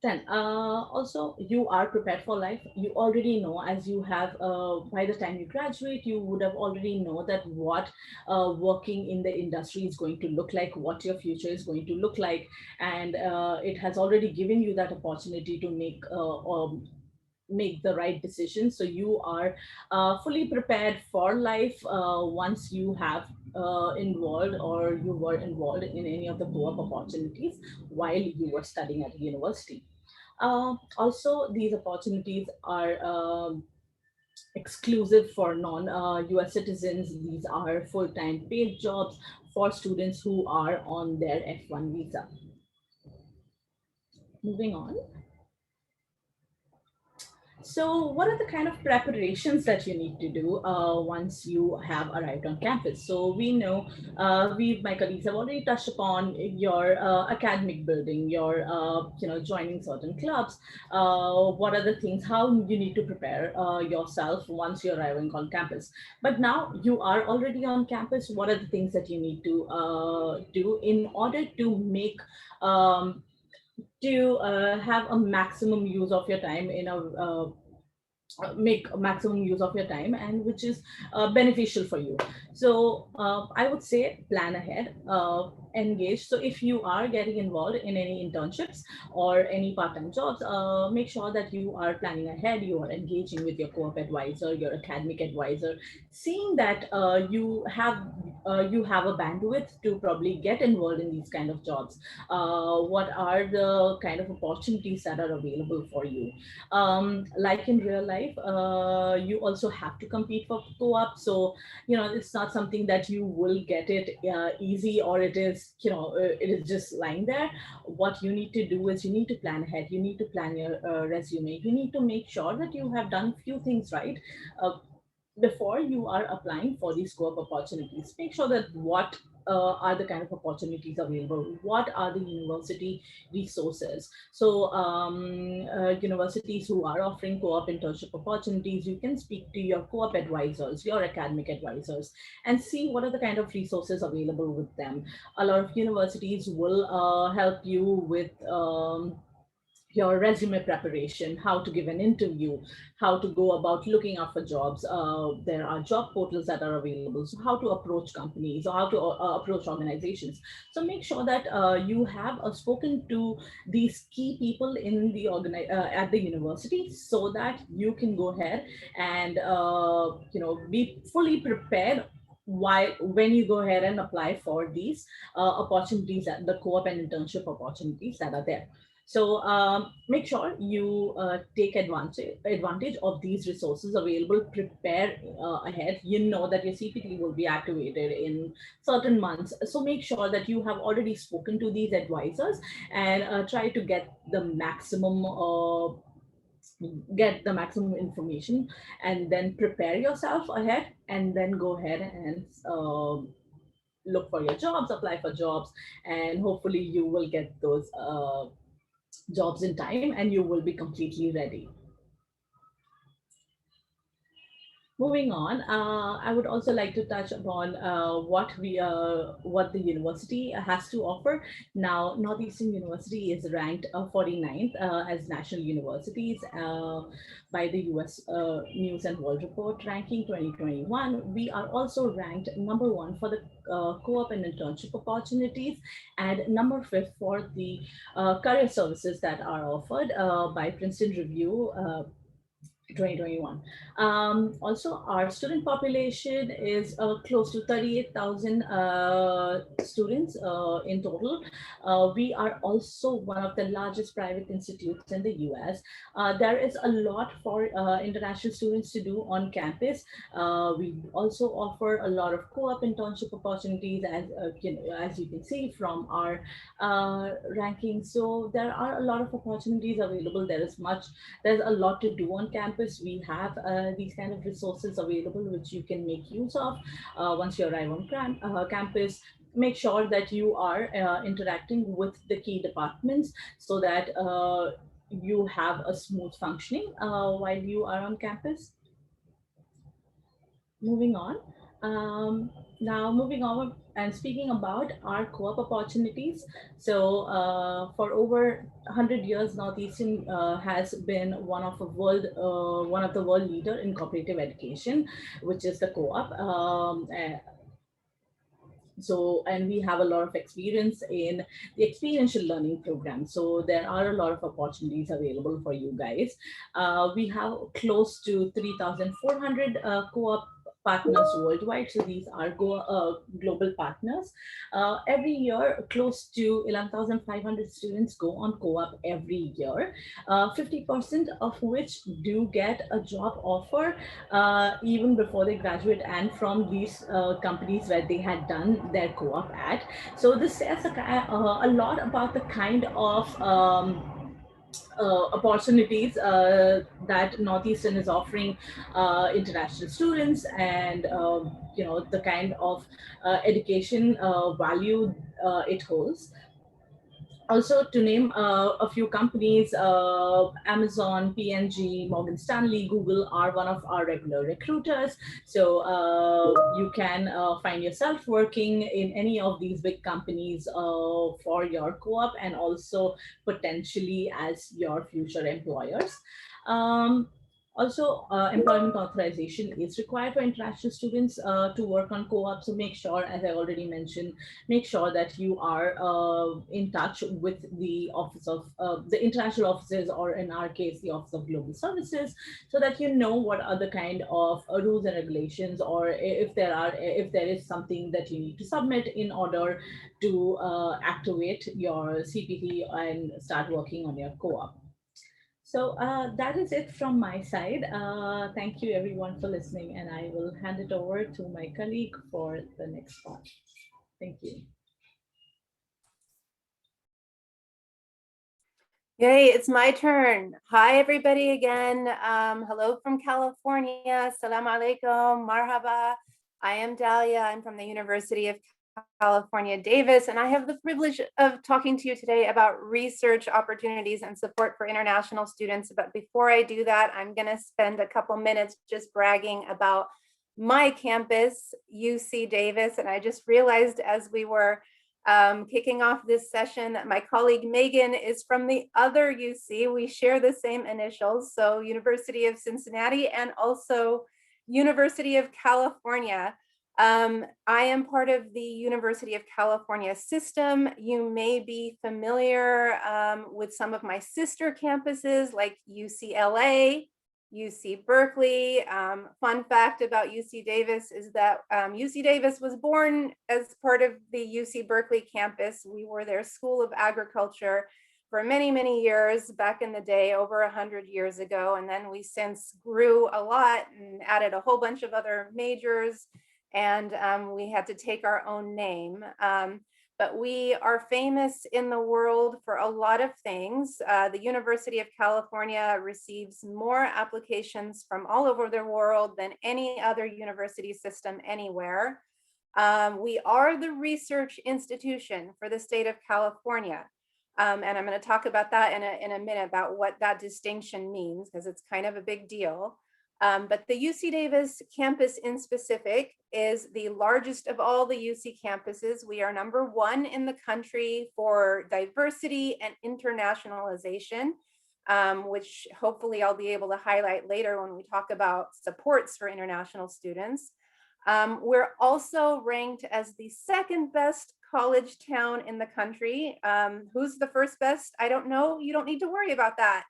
S4: Then also, you are prepared for life. You already know, as you have by the time you graduate, you would have already know that what working in the industry is going to look like, what your future is going to look like, and it has already given you that opportunity to make the right decision. So you are fully prepared for life once you have involved, or you were involved in any of the co-op opportunities while you were studying at the university. Also, these opportunities are exclusive for non-US citizens. These are full-time paid jobs for students who are on their F1 visa. Moving on. So what are the kind of preparations that you need to do once you have arrived on campus? So we know, my colleagues have already touched upon your academic building, your, joining certain clubs. What are the things, how you need to prepare yourself once you're arriving on campus. But now you are already on campus, what are the things that you need to do in order to make have a maximum use of your time in a make a maximum use of your time, and which is beneficial for you. So I would say plan ahead, engage. So if you are getting involved in any internships or any part-time jobs, make sure that you are planning ahead, you are engaging with your co-op advisor, your academic advisor, seeing that you have a bandwidth to probably get involved in these kind of jobs. What are the kind of opportunities that are available for you? Like in real life, you also have to compete for co-op. So, it's not something that you will get it easy, or it is, it is just lying there. What you need to do is you need to plan ahead. You need to plan your resume. You need to make sure that you have done few things right. Before you are applying for these co-op opportunities, make sure that what are the kind of opportunities available, what are the university resources. So universities who are offering co-op internship opportunities, you can speak to your co-op advisors, your academic advisors, and see what are the kind of resources available with them. A lot of universities will help you with your resume preparation, how to give an interview, how to go about looking out for jobs. There are job portals that are available. So how to approach companies or how to approach organizations. So make sure that you have spoken to these key people in the at the university, so that you can go ahead and be fully prepared when you go ahead and apply for these opportunities, the co-op and internship opportunities that are there. So make sure you take advantage of these resources available. Prepare ahead. You know that your CPT will be activated in certain months. So make sure that you have already spoken to these advisors and try to get the maximum information, and then prepare yourself ahead, and then go ahead and look for your jobs, apply for jobs, and hopefully you will get those jobs in time, and you will be completely ready. Moving on, I would also like to touch upon what the university has to offer. Now, Northeastern University is ranked 49th as national universities by the US News and World Report ranking 2021. We are also ranked number 1 for the co-op and internship opportunities, and number 5 for the career services that are offered by Princeton Review 2021. Also, our student population is close to 38,000 students in total. We are also one of the largest private institutes in the US. There is a lot for international students to do on campus. We also offer a lot of co-op internship opportunities, as you can see from our rankings. So there are a lot of opportunities available. There's a lot to do on campus. We have these kind of resources available which you can make use of once you arrive on campus. Make sure that you are interacting with the key departments, so that you have a smooth functioning while you are on campus. Moving on. Now moving on and speaking about our co-op opportunities. So for over 100 years, Northeastern has been one of the world leader in cooperative education, which is the co-op. And we have a lot of experience in the experiential learning program. So there are a lot of opportunities available for you guys. We have close to 3,400 co-op partners worldwide. So these are global partners. Every year, close to 11,500 students go on co-op every year, 50% of which do get a job offer even before they graduate, and from these companies where they had done their co-op at. So this says a lot about the kind of opportunities that Northeastern is offering international students, and the kind of education value it holds. Also, to name a few companies, Amazon, P&G, Morgan Stanley, Google are one of our regular recruiters. So you can find yourself working in any of these big companies for your co-op, and also potentially as your future employers. Also, employment authorization is required for international students to work on co-op. So make sure, as I already mentioned, make sure that you are in touch with the office of the international offices, or in our case, the Office of Global Services, so that you know what are the kind of rules and regulations, or if there is something that you need to submit in order to activate your CPT and start working on your co-op. So that is it from my side. Thank you everyone for listening, and I will hand it over to my colleague for the next part. Thank you.
S5: Yay, it's my turn. Hi, everybody again. Hello from California. Assalamu alaikum, marhaba. I am Dalia. I'm from the University of California, Davis, and I have the privilege of talking to you today about research opportunities and support for international students. But before I do that, I'm going to spend a couple minutes just bragging about my campus, UC Davis. And I just realized as we were kicking off this session that my colleague Megan is from the other UC. We share the same initials, so University of Cincinnati and also University of California. I am part of the University of California system. You may be familiar with some of my sister campuses like UCLA, UC Berkeley. Fun fact about UC Davis is that UC Davis was born as part of the UC Berkeley campus. We were their School of Agriculture for many, many years back in the day, over 100 years ago. And then we since grew a lot and added a whole bunch of other majors, and we had to take our own name. But we are famous in the world for a lot of things. The University of California receives more applications from all over the world than any other university system anywhere. We are the research institution for the state of California. And I'm going to talk about that in a minute, about what that distinction means, because it's kind of a big deal. But the UC Davis campus in specific is the largest of all the UC campuses. We are #1 in the country for diversity and internationalization, which hopefully I'll be able to highlight later when we talk about supports for international students. We're also ranked as the second best college town in the country. Who's the first best? I don't know. You don't need to worry about that.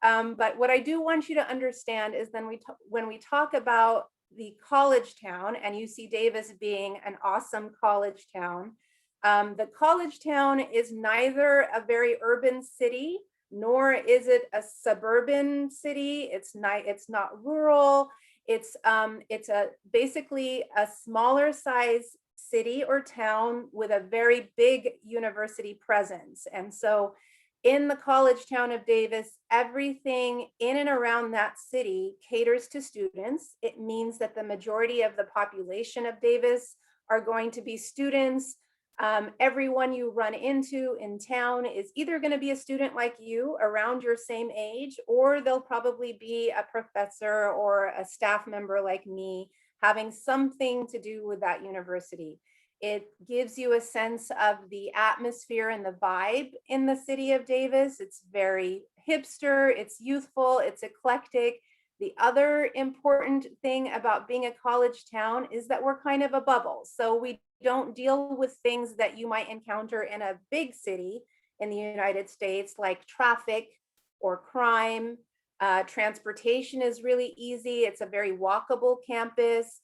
S5: But what I do want you to understand is then when we talk about the college town, and UC Davis being an awesome college town, the college town is neither a very urban city, nor is it a suburban city. It's not rural. It's basically a smaller size city or town with a very big university presence. And so in the college town of Davis, everything in and around that city caters to students. It means that the majority of the population of Davis are going to be students. Everyone you run into in town is either going to be a student like you, around your same age, or they'll probably be a professor or a staff member like me, having something to do with that university. It gives you a sense of the atmosphere and the vibe in the city of Davis. It's very hipster, it's youthful, it's eclectic. The other important thing about being a college town is that we're kind of a bubble. So we don't deal with things that you might encounter in a big city in the United States, like traffic or crime. Transportation is really easy. It's a very walkable campus.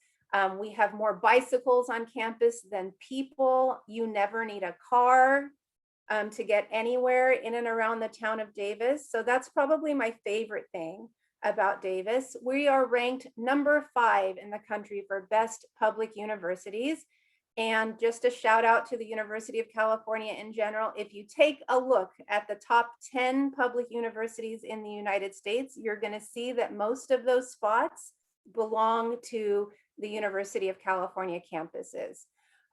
S5: We have more bicycles on campus than people. You never need a car to get anywhere in and around the town of Davis. So that's probably my favorite thing about Davis. We are ranked number 5 in the country for best public universities. And just a shout out to the University of California in general. If you take a look at the top 10 public universities in the United States, you're going to see that most of those spots belong to the University of California campuses.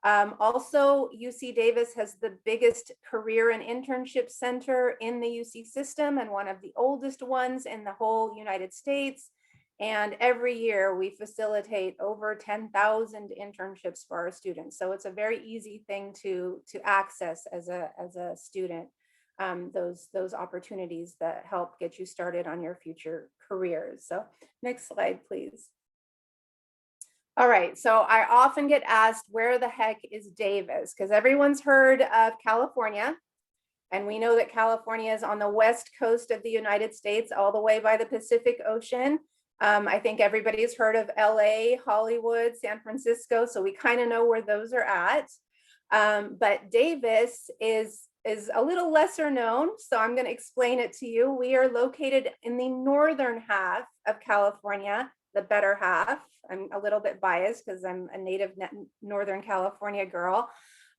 S5: Also, UC Davis has the biggest career and internship center in the UC system and one of the oldest ones in the whole United States. And every year we facilitate over 10,000 internships for our students. So it's a very easy thing to access as a student, those opportunities that help get you started on your future careers. So next slide, please. All right, so I often get asked, where the heck is Davis? Because everyone's heard of California. And we know that California is on the west coast of the United States, all the way by the Pacific Ocean. I think everybody's heard of LA, Hollywood, San Francisco, so we kind of know where those are at. But Davis is a little lesser known, so I'm going to explain it to you. We are located in the northern half of California, the better half. I'm a little bit biased because I'm a native Northern California girl.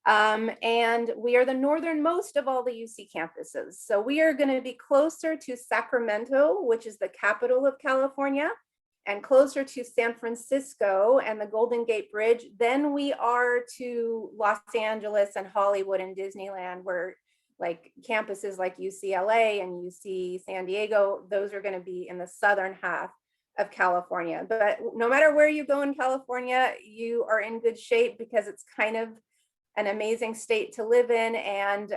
S5: And we are the northernmost of all the UC campuses. So we are going to be closer to Sacramento, which is the capital of California, and closer to San Francisco and the Golden Gate Bridge than we are to Los Angeles and Hollywood and Disneyland, where like campuses like UCLA and UC San Diego, those are going to be in the southern half of California. But no matter where you go in California, you are in good shape because it's kind of an amazing state to live in, and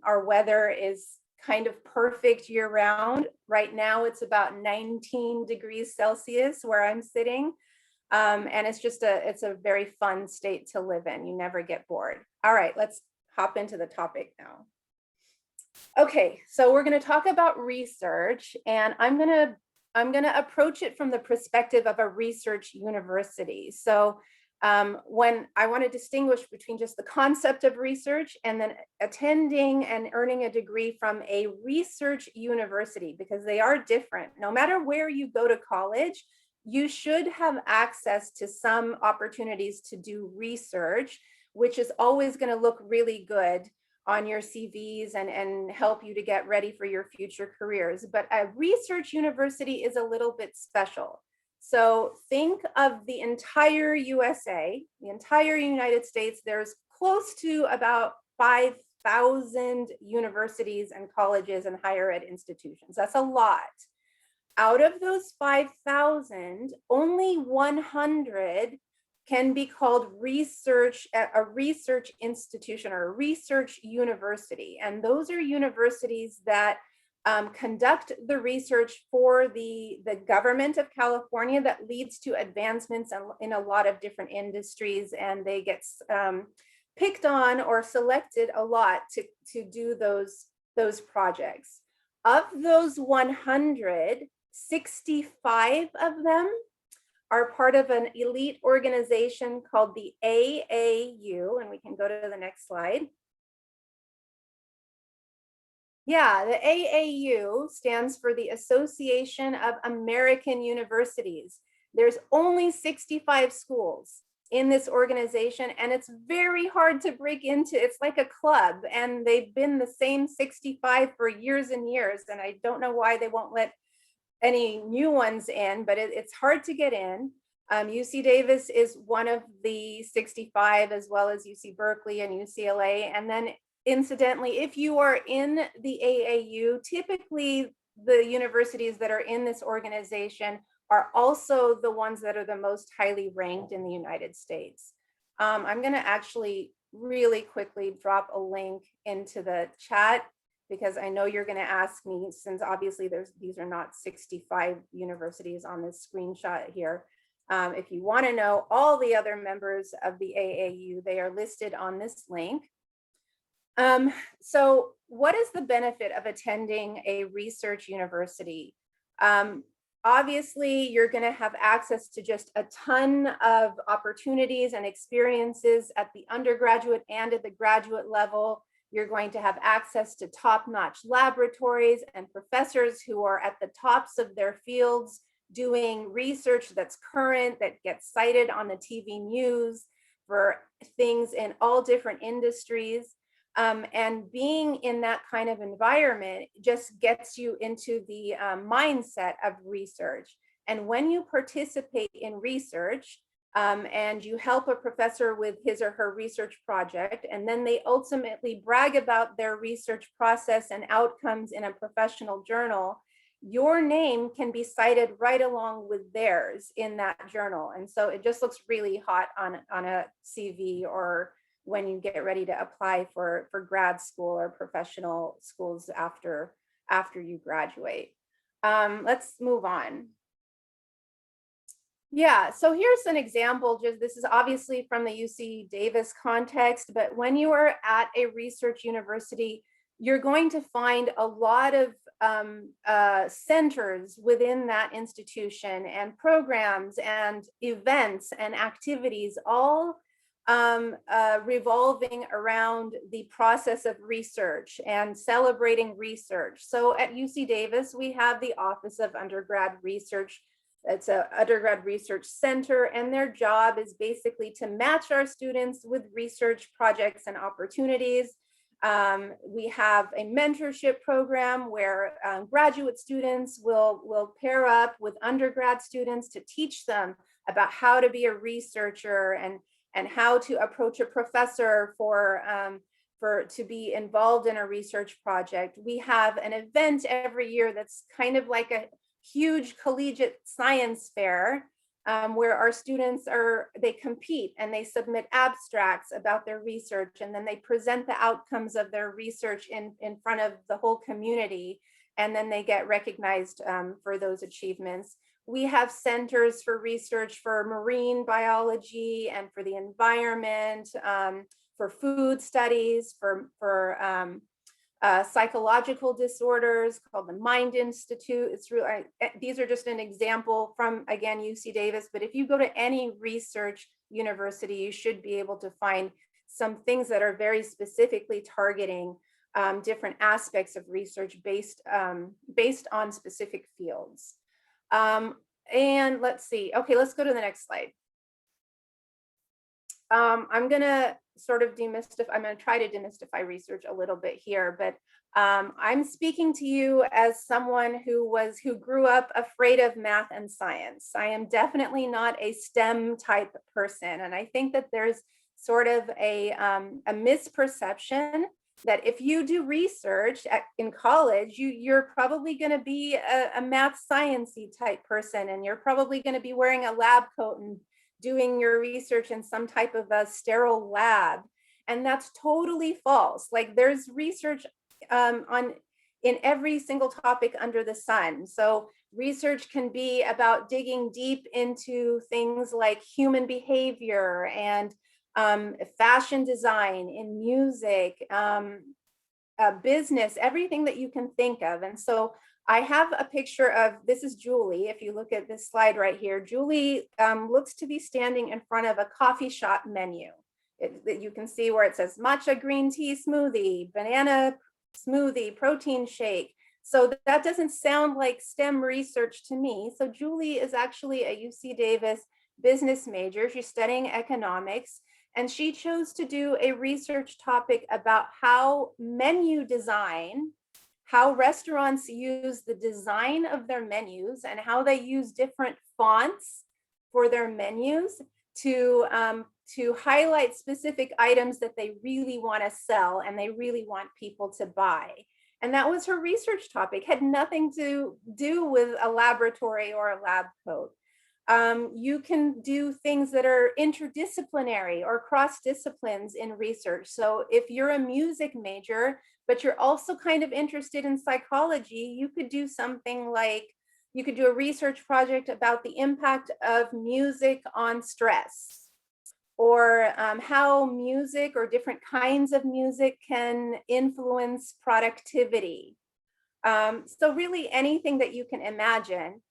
S5: our weather is kind of perfect year round. Right now it's about 19 degrees Celsius where I'm sitting, and it's a very fun state to live in. You never get bored. All right, let's hop into the topic now. Okay, so we're going to talk about research, and I'm going to approach it from the perspective of a research university. So when I want to distinguish between just the concept of research and then attending and earning a degree from a research university, because they are different. No matter where you go to college, you should have access to some opportunities to do research, which is always going to look really good on your CVs and help you to get ready for your future careers. But a research university is a little bit special. So think of the entire USA, the entire United States. There's close to about 5,000 universities and colleges and higher ed institutions. That's a lot. Out of those 5,000, only 100 can be called a research institution or a research university. And those are universities that conduct the research for the government of California that leads to advancements in a lot of different industries, and they get picked on or selected a lot to do those projects. Of those 100, 65 of them are part of an elite organization called the AAU, and we can go to the next slide. Yeah, the AAU stands for the Association of American Universities. There's only 65 schools in this organization, and it's very hard to break into. It's like a club, and they've been the same 65 for years and years, and I don't know why they won't let any new ones in, but it's hard to get in. UC Davis is one of the 65, as well as UC Berkeley and UCLA. And then incidentally, if you are in the AAU, typically the universities that are in this organization are also the ones that are the most highly ranked in the United States. I'm going to actually really quickly drop a link into the chat, because I know you're going to ask me, since obviously these are not 65 universities on this screenshot here. If you want to know all the other members of the AAU, they are listed on this link. So what is the benefit of attending a research university? Obviously, you're going to have access to just a ton of opportunities and experiences at the undergraduate and at the graduate level. You're going to have access to top-notch laboratories and professors who are at the tops of their fields doing research that's current, that gets cited on the TV news for things in all different industries. And being in that kind of environment just gets you into the mindset of research. And when you participate in research and you help a professor with his or her research project, and then they ultimately brag about their research process and outcomes in a professional journal, your name can be cited right along with theirs in that journal. And so it just looks really hot on a CV, or when you get ready to apply for grad school or professional schools after you graduate. Let's move on. Yeah, so here's an example. Just this is obviously from the UC Davis context, but when you are at a research university, you're going to find a lot of centers within that institution and programs and events and activities, all revolving around the process of research and celebrating research. So at UC Davis, we have the Office of Undergrad Research. It's an undergrad research center, and their job is basically to match our students with research projects and opportunities. We have a mentorship program where graduate students will pair up with undergrad students to teach them about how to be a researcher and how to approach a professor to be involved in a research project. We have an event every year that's kind of like a huge collegiate science fair, where our students they compete and they submit abstracts about their research, and then they present the outcomes of their research in front of the whole community, and then they get recognized for those achievements. We have centers for research for marine biology and for the environment, for food studies, for psychological disorders called the Mind Institute. It's really, these are just an example from, again, UC Davis, but if you go to any research university, you should be able to find some things that are very specifically targeting different aspects of research based on specific fields. And let's see, okay, let's go to the next slide. I'm gonna sort of I'm gonna try to demystify research a little bit here, but I'm speaking to you as someone who grew up afraid of math and science. I am definitely not a STEM type person. And I think that there's sort of a misperception that if you do research in college, you're probably going to be a math sciencey type person, and you're probably going to be wearing a lab coat and doing your research in some type of a sterile lab. And that's totally false. Like, there's research in every single topic under the sun. So research can be about digging deep into things like human behavior and fashion design, in music, business, everything that you can think of. And so I have a picture of, this is Julie. If you look at this slide right here, Julie looks to be standing in front of a coffee shop menu. You can see where it says matcha green tea smoothie, banana smoothie, protein shake. So that doesn't sound like STEM research to me. So Julie is actually a UC Davis business major. She's studying economics, and she chose to do a research topic about how menu design, how restaurants use the design of their menus and how they use different fonts for their menus to highlight specific items that they really want to sell and they really want people to buy. And that was her research topic, had nothing to do with a laboratory or a lab coat. You can do things that are interdisciplinary or cross disciplines in research. So if you're a music major, but you're also kind of interested in psychology, you could do something like, you could do a research project about the impact of music on stress, or how music or different kinds of music can influence productivity. So really anything that you can imagine.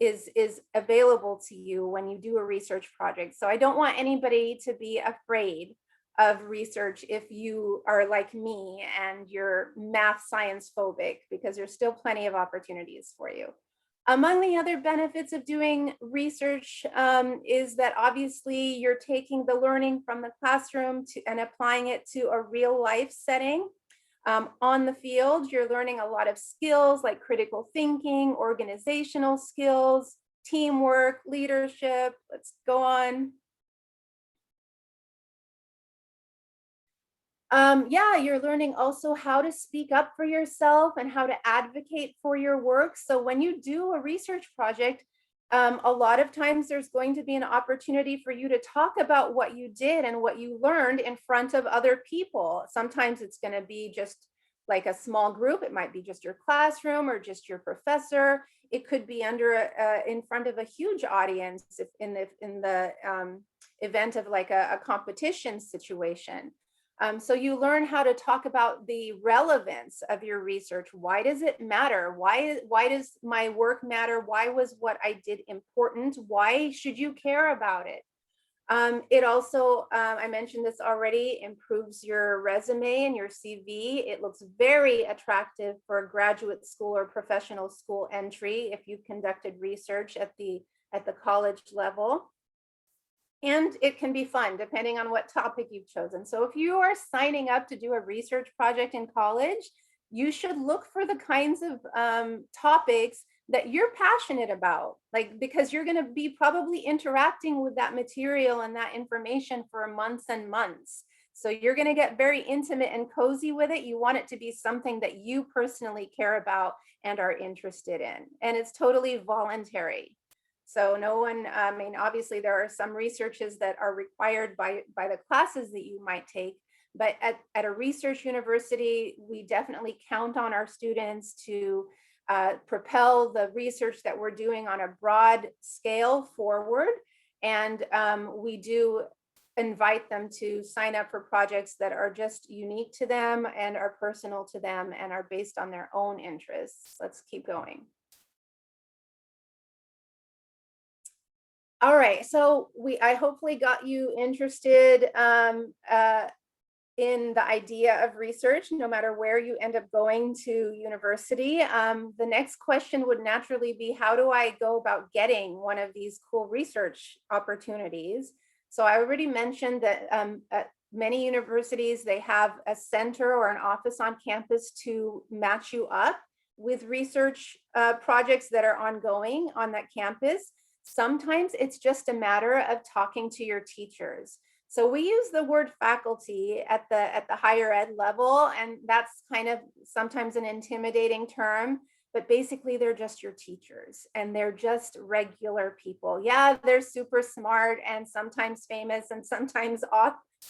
S5: is available to you when you do a research project. So I don't want anybody to be afraid of research if you are like me and you're math science phobic, because there's still plenty of opportunities for you. Among the other benefits of doing research is that obviously you're taking the learning from the classroom and applying it to a real life setting. On the field, you're learning a lot of skills like critical thinking, organizational skills, teamwork, leadership. Let's go on. Yeah, you're learning also how to speak up for yourself and how to advocate for your work. So when you do a research project, a lot of times there's going to be an opportunity for you to talk about what you did and what you learned in front of other people. Sometimes it's going to be just like a small group. It might be just your classroom or just your professor. It could be in front of a huge audience if in the event of like a competition situation. So you learn how to talk about the relevance of your research. Why does it matter? Why does my work matter? Why was what I did important? Why should you care about it? It also, I mentioned this already, improves your resume and your CV. It looks very attractive for a graduate school or professional school entry if you've conducted research at the college level. And it can be fun depending on what topic you've chosen. So if you are signing up to do a research project in college, you should look for the kinds of topics that you're passionate about, like, because you're going to be probably interacting with that material and that information for months and months. So you're going to get very intimate and cozy with it. You want it to be something that you personally care about and are interested in. And it's totally voluntary. So no one, I mean, obviously there are some researches that are required by the classes that you might take, but at a research university, we definitely count on our students to propel the research that we're doing on a broad scale forward. And we do invite them to sign up for projects that are just unique to them and are personal to them and are based on their own interests. Let's keep going. All right, so I hopefully got you interested in the idea of research, no matter where you end up going to university. The next question would naturally be, how do I go about getting one of these cool research opportunities? So I already mentioned that at many universities, they have a center or an office on campus to match you up with research projects that are ongoing on that campus. Sometimes it's just a matter of talking to your teachers. So we use the word faculty at the higher ed level, and that's kind of sometimes an intimidating term, but basically they're just your teachers and they're just regular people. Yeah, they're super smart and sometimes famous and sometimes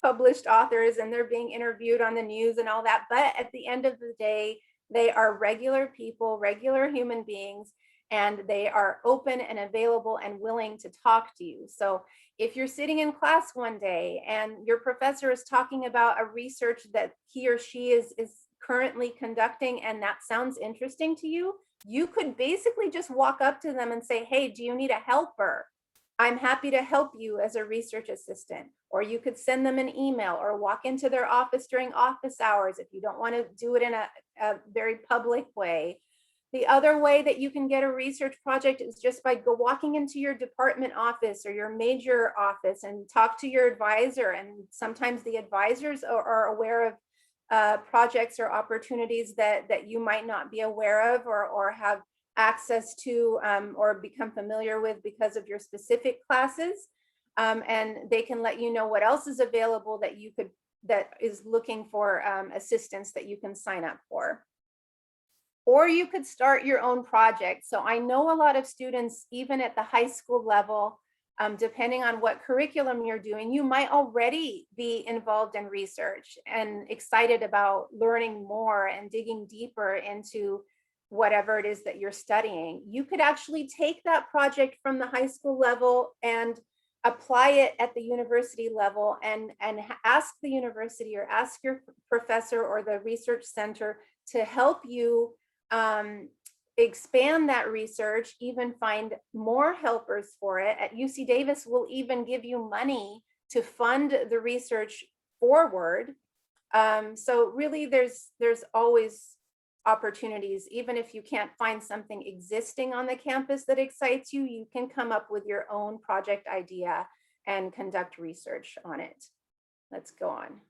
S5: published authors, and they're being interviewed on the news and all that. But at the end of the day, they are regular people, regular human beings, and they are open and available and willing to talk to you. So if you're sitting in class one day and your professor is talking about a research that he or she is currently conducting and that sounds interesting to you, you could basically just walk up to them and say, hey, do you need a helper? I'm happy to help you as a research assistant. Or you could send them an email or walk into their office during office hours if you don't want to do it in a very public way. The other way that you can get a research project is just by walking into your department office or your major office and talk to your advisor. And sometimes the advisors are aware of projects or opportunities that you might not be aware of or have access to or become familiar with because of your specific classes. And they can let you know what else is available that is looking for assistance that you can sign up for. Or you could start your own project. So I know a lot of students, even at the high school level, depending on what curriculum you're doing, you might already be involved in research and excited about learning more and digging deeper into whatever it is that you're studying. You could actually take that project from the high school level and apply it at the university level and ask the university or ask your professor or the research center to help you expand that research, even find more helpers for it. At UC Davis, we'll even give you money to fund the research forward. So really there's always opportunities. Even if you can't find something existing on the campus that excites you, you can come up with your own project idea and conduct research on it. Let's go on.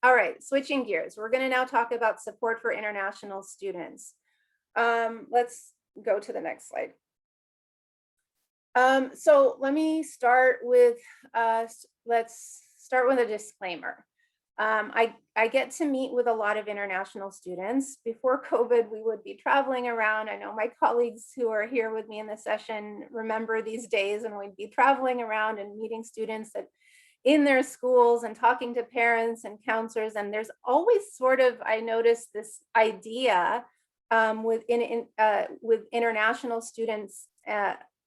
S5: All right, switching gears. We're going to now talk about support for international students. Let's go to the next slide. So let me start with, let's start with a disclaimer. I get to meet with a lot of international students. Before COVID, we would be traveling around. I know my colleagues who are here with me in the session remember these days when we'd be traveling around and meeting students in their schools and talking to parents and counselors. And there's always sort of, I noticed this idea with international students,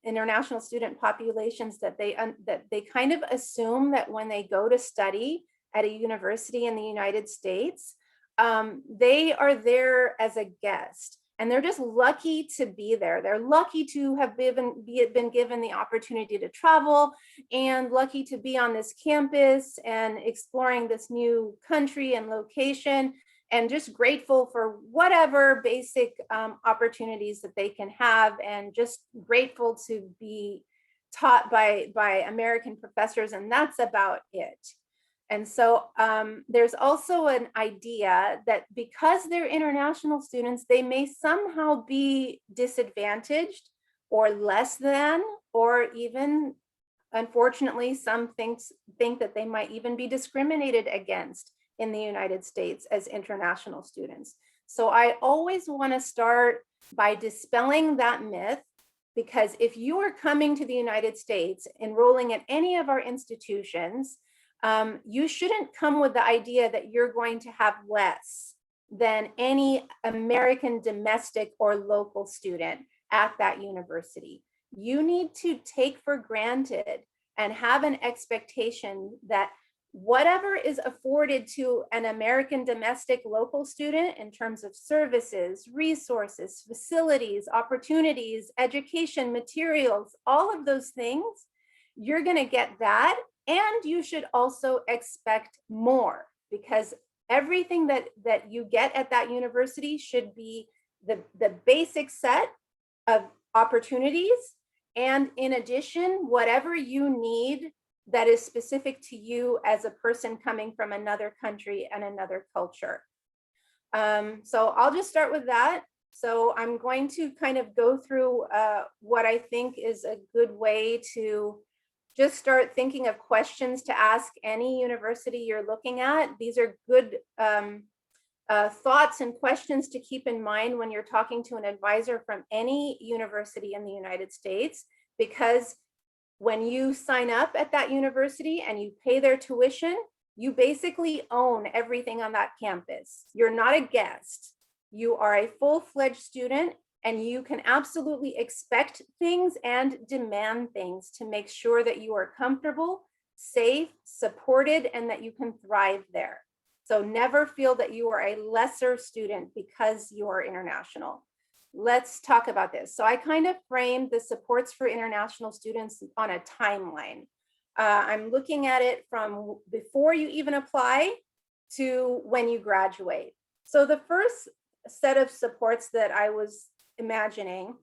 S5: international student populations, that they kind of assume that when they go to study at a university in the United States, they are there as a guest, and they're just lucky to be there. They're lucky to have been given the opportunity to travel, and lucky to be on this campus and exploring this new country and location, and just grateful for whatever basic opportunities that they can have, and just grateful to be taught by American professors, and that's about it. And so there's also an idea that because they're international students, they may somehow be disadvantaged or less than, or even, unfortunately, some think that they might even be discriminated against in the United States as international students. So I always want to start by dispelling that myth, because if you are coming to the United States, enrolling at any of our institutions, you shouldn't come with the idea that you're going to have less than any American domestic or local student at that university. You need to take for granted and have an expectation that whatever is afforded to an American domestic local student in terms of services, resources, facilities, opportunities, education, materials, all of those things, you're going to get that. And you should also expect more, because everything that you get at that university should be the basic set of opportunities. And in addition, whatever you need that is specific to you as a person coming from another country and another culture. So I'll just start with that. So I'm going to kind of go through what I think is a good way to just start thinking of questions to ask any university you're looking at. These are good thoughts and questions to keep in mind when you're talking to an advisor from any university in the United States, because when you sign up at that university and you pay their tuition, you basically own everything on that campus. You're not a guest. You are a full-fledged student, and you can absolutely expect things and demand things to make sure that you are comfortable, safe, supported, and that you can thrive there. So never feel that you are a lesser student because you are international. Let's talk about this. So I kind of framed the supports for international students on a timeline. I'm looking at it from before you even apply to when you graduate. So the first set of supports that I was imagining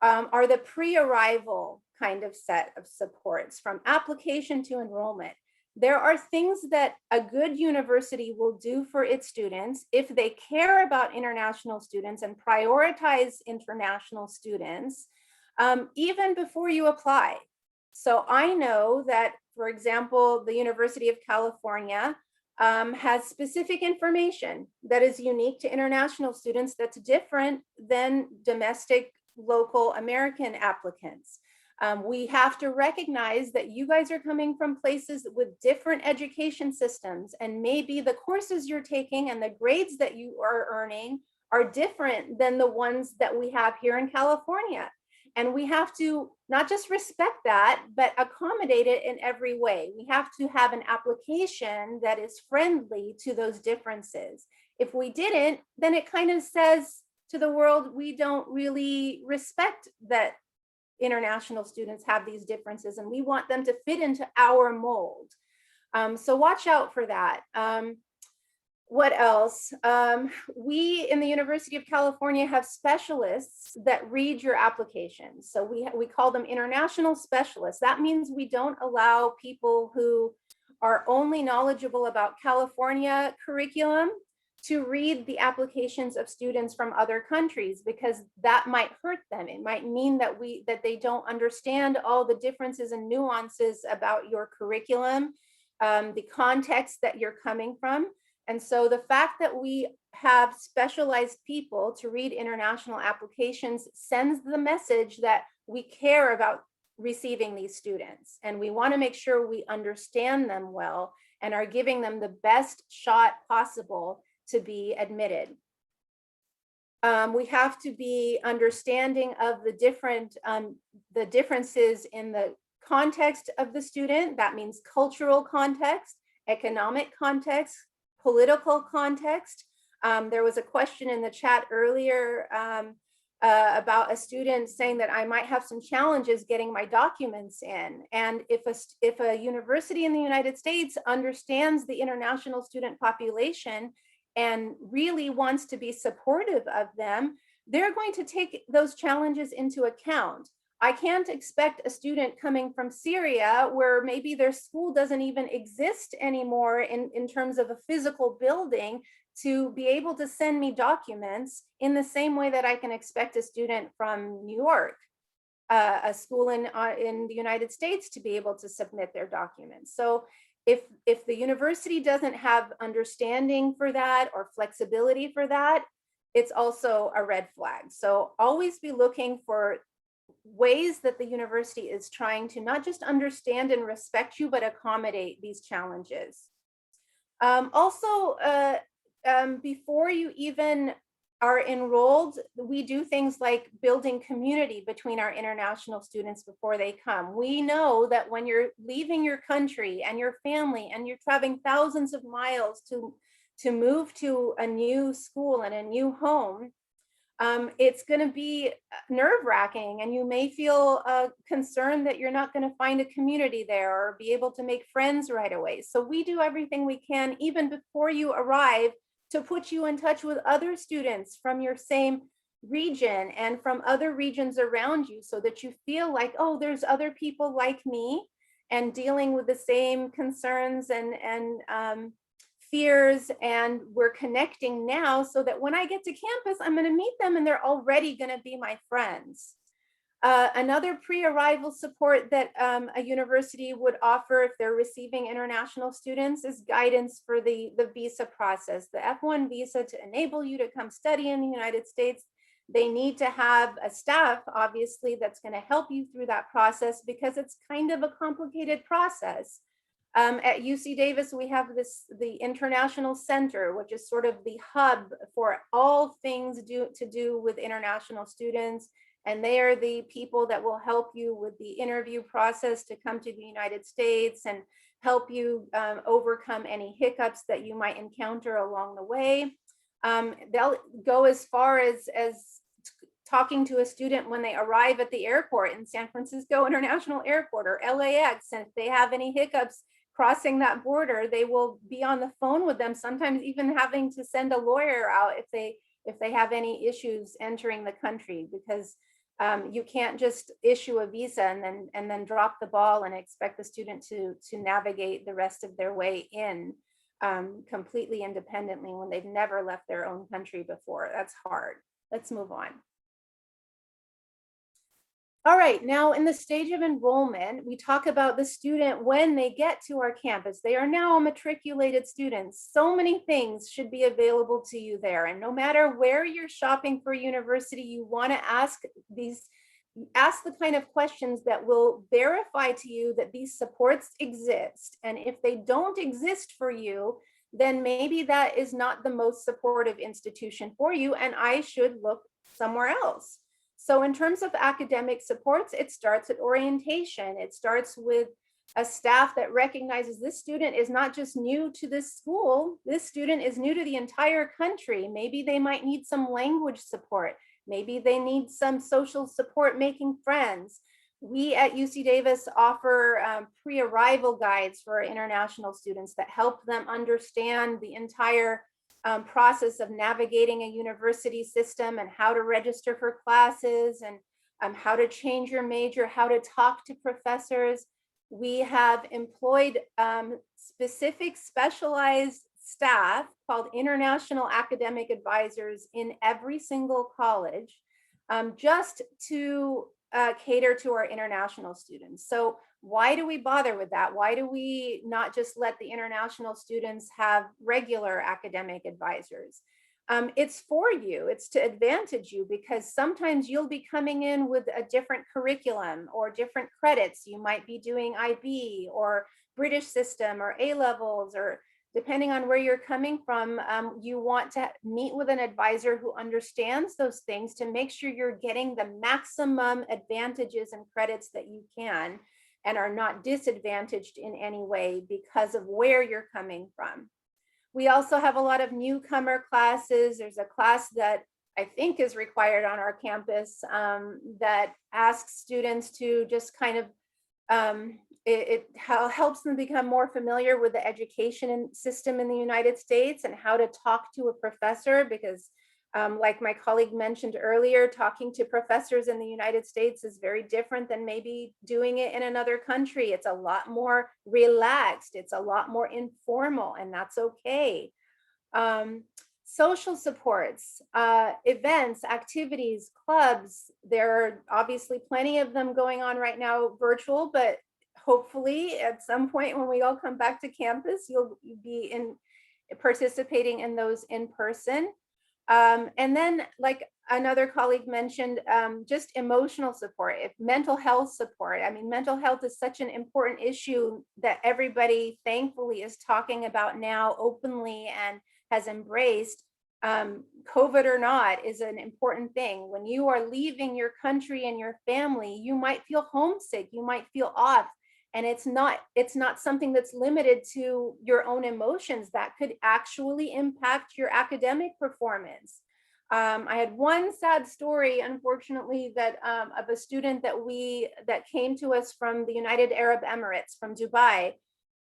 S5: are the pre-arrival kind of set of supports, from application to enrollment. There are things that a good university will do for its students if they care about international students and prioritize international students, even before you apply. So I know that, for example, the University of California has specific information that is unique to international students that's different than domestic local American applicants. We have to recognize that you guys are coming from places with different education systems, and maybe the courses you're taking and the grades that you are earning are different than the ones that we have here in California. And we have to not just respect that, but accommodate it in every way. We have to have an application that is friendly to those differences. If we didn't, then it kind of says to the world, we don't really respect that international students have these differences, and we want them to fit into our mold. So watch out for that. What else? We in the University of California have specialists that read your applications. So we call them international specialists. That means we don't allow people who are only knowledgeable about California curriculum to read the applications of students from other countries, because that might hurt them. It might mean that they don't understand all the differences and nuances about your curriculum, the context that you're coming from. And so the fact that we have specialized people to read international applications sends the message that we care about receiving these students, and we want to make sure we understand them well and are giving them the best shot possible to be admitted. We have to be understanding of the differences in the context of the student. That means cultural context, economic context, political context. There was a question in the chat earlier about a student saying that I might have some challenges getting my documents in. And if a university in the United States understands the international student population and really wants to be supportive of them, they're going to take those challenges into account. I can't expect a student coming from Syria, where maybe their school doesn't even exist anymore in terms of a physical building, to be able to send me documents in the same way that I can expect a student from New York, a school in the United States, to be able to submit their documents. So if the university doesn't have understanding for that or flexibility for that, it's also a red flag. So always be looking for ways that the university is trying to not just understand and respect you, but accommodate these challenges. Before you even are enrolled, we do things like building community between our international students before they come. We know that when you're leaving your country and your family and you're traveling thousands of miles to move to a new school and a new home, it's going to be nerve-wracking, and you may feel concerned that you're not going to find a community there or be able to make friends right away. So we do everything we can, even before you arrive, to put you in touch with other students from your same region and from other regions around you, so that you feel like, oh, there's other people like me and dealing with the same concerns and fears, and we're connecting now, so that when I get to campus, I'm going to meet them and they're already going to be my friends. Another pre-arrival support that a university would offer if they're receiving international students is guidance for the visa process. The F1 visa, to enable you to come study in the United States, they need to have a staff, obviously, that's going to help you through that process, because it's kind of a complicated process. At UC Davis, we have the International Center, which is sort of the hub for all things to do with international students. And they are the people that will help you with the interview process to come to the United States and help you overcome any hiccups that you might encounter along the way. They'll go as far as talking to a student when they arrive at the airport in San Francisco International Airport or LAX. And if they have any hiccups crossing that border, they will be on the phone with them, sometimes even having to send a lawyer out if they have any issues entering the country, because you can't just issue a visa and then drop the ball and expect the student to navigate the rest of their way in completely independently when they've never left their own country before. That's hard. Let's move on. All right, now in the stage of enrollment, we talk about the student when they get to our campus. They are now matriculated students. So many things should be available to you there. And no matter where you're shopping for university, you want to ask the kind of questions that will verify to you that these supports exist. And if they don't exist for you, then maybe that is not the most supportive institution for you, and I should look somewhere else. So in terms of academic supports, it starts at orientation. It starts with a staff that recognizes this student is not just new to this school, this student is new to the entire country. Maybe they might need some language support. Maybe they need some social support making friends. We at UC Davis offer pre-arrival guides for our international students that help them understand the entire process of navigating a university system and how to register for classes and how to change your major, how to talk to professors. We have employed specific specialized staff called international academic advisors in every single college just to cater to our international students. So why do we bother with that? Why do we not just let the international students have regular academic advisors? It's for you, it's to advantage you, because sometimes you'll be coming in with a different curriculum or different credits. You might be doing IB or British system or A-levels, or depending on where you're coming from, you want to meet with an advisor who understands those things to make sure you're getting the maximum advantages and credits that you can and are not disadvantaged in any way because of where you're coming from. We also have a lot of newcomer classes. There's a class that I think is required on our campus that asks students to just kind of, it helps them become more familiar with the education system in the United States and how to talk to a professor, because like my colleague mentioned earlier, talking to professors in the United States is very different than maybe doing it in another country. It's a lot more relaxed. It's a lot more informal, and that's okay. Social supports, events, activities, clubs. There are obviously plenty of them going on right now virtual, but hopefully at some point when we all come back to campus, you'll be participating in those in person. And then, like another colleague mentioned, just emotional support, mental health support. I mean, mental health is such an important issue that everybody thankfully is talking about now openly and has embraced. COVID or not is an important thing. When you are leaving your country and your family, you might feel homesick, you might feel off. And it's not something that's limited to your own emotions. That could actually impact your academic performance. I had one sad story, unfortunately, that of a student that came to us from the United Arab Emirates, from Dubai,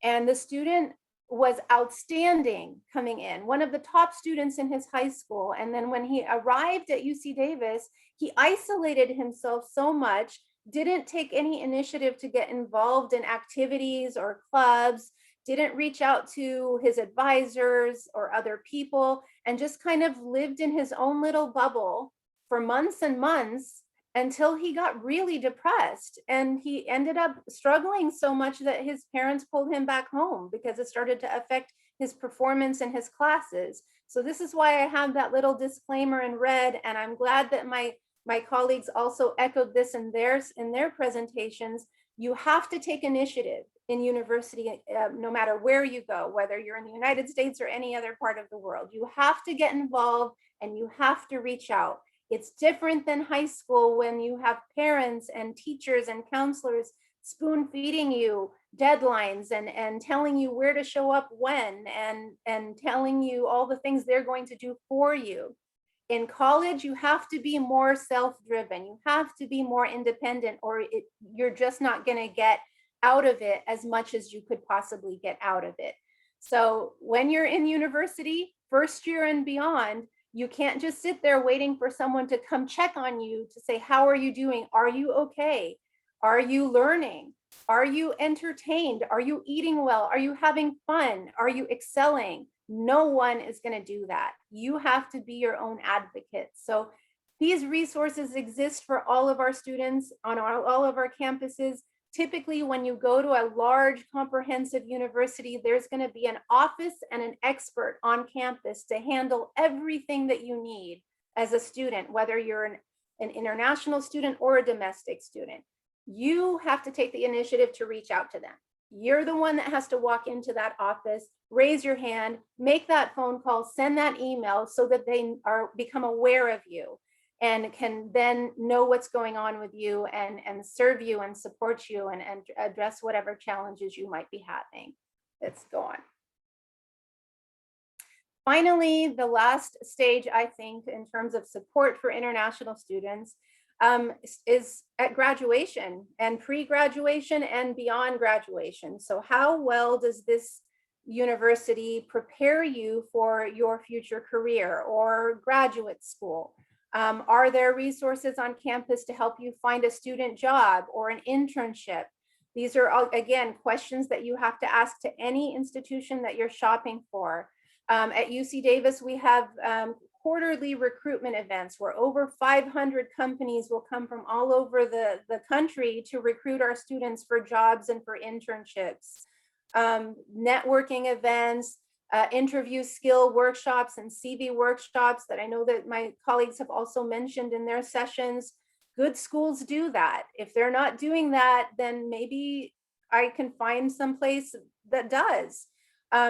S5: and the student was outstanding coming in, one of the top students in his high school. And then when he arrived at UC Davis, he isolated himself so much, didn't take any initiative to get involved in activities or clubs, didn't reach out to his advisors or other people, and just kind of lived in his own little bubble for months and months until he got really depressed. And he ended up struggling so much that his parents pulled him back home because it started to affect his performance in his classes. So this is why I have that little disclaimer in red, and I'm glad that my colleagues also echoed this in their presentations. You have to take initiative in university, no matter where you go, whether you're in the United States or any other part of the world. You have to get involved and you have to reach out. It's different than high school when you have parents and teachers and counselors spoon feeding you deadlines and telling you where to show up when and telling you all the things they're going to do for you. In college, you have to be more self-driven. You have to be more independent, or you're just not going to get out of it as much as you could possibly get out of it. So when you're in university, first year and beyond, you can't just sit there waiting for someone to come check on you to say, how are you doing? Are you okay? Are you learning? Are you entertained? Are you eating well? Are you having fun? Are you excelling? No one is going to do that. You have to be your own advocate. So these resources exist for all of our students on all of our campuses. Typically, when you go to a large comprehensive university, there's going to be an office and an expert on campus to handle everything that you need as a student, whether you're an international student or a domestic student. You have to take the initiative to reach out to them. You're the one that has to walk into that office, raise your hand, make that phone call, send that email so that they become aware of you. and can then know what's going on with you and serve you and support you and address whatever challenges you might be having. Let's go on. Finally, the last stage, I think, in terms of support for international students is at graduation and pre-graduation and beyond graduation. So how well does this university prepare you for your future career or graduate school? Are there resources on campus to help you find a student job or an internship? These are, all, again, questions that you have to ask to any institution that you're shopping for. At UC Davis, we have quarterly recruitment events where over 500 companies will come from all over the country to recruit our students for jobs and for internships. Networking events, interview skill workshops and CV workshops that I know that my colleagues have also mentioned in their sessions. Good schools do that. If they're not doing that, then maybe I can find some place that does.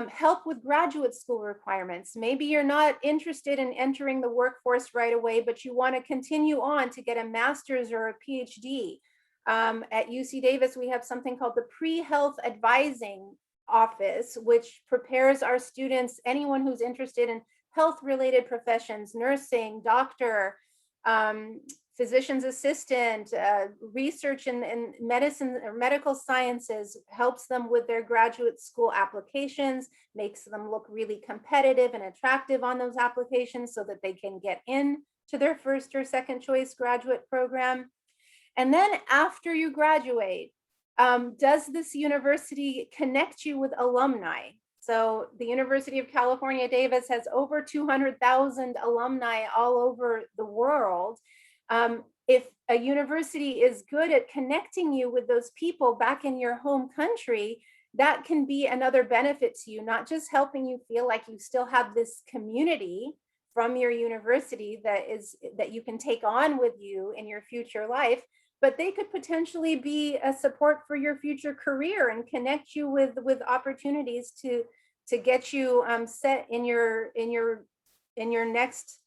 S5: Help with graduate school requirements. Maybe you're not interested in entering the workforce right away, but you want to continue on to get a master's or a PhD. At UC Davis, we have something called the Pre-Health Advising Office, which prepares our students, anyone who's interested in health-related professions, nursing, doctor, physician's assistant, research in medicine or medical sciences, helps them with their graduate school applications, makes them look really competitive and attractive on those applications so that they can get in to their first or second choice graduate program. And then after you graduate, does this university connect you with alumni? So the University of California, Davis has over 200,000 alumni all over the world. If a university is good at connecting you with those people back in your home country, that can be another benefit to you, not just helping you feel like you still have this community from your university that you can take on with you in your future life, but they could potentially be a support for your future career and connect you with opportunities to get you set in your next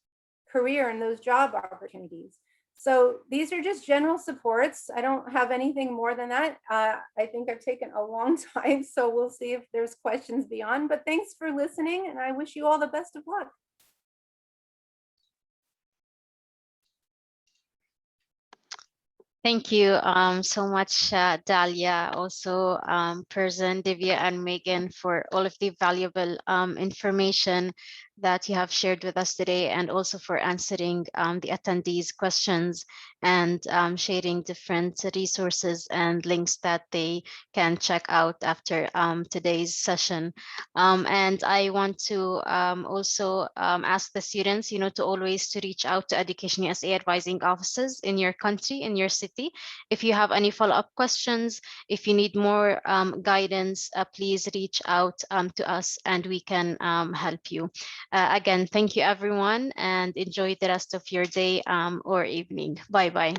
S5: career and those job opportunities. So these are just general supports. I don't have anything more than that. I think I've taken a long time, so we'll see if there's questions beyond, but thanks for listening and I wish you all the best of luck.
S1: Thank you so much, Dalia, also Perzan, Divya, and Megan for all of the valuable information that you have shared with us today, and also for answering the attendees' questions and sharing different resources and links that they can check out after today's session. And I want to also ask the students, to always to reach out to Education USA advising offices in your country, in your city. If you have any follow-up questions, if you need more guidance, please reach out to us and we can help you. Again, thank you everyone and enjoy the rest of your day or evening. Bye-bye.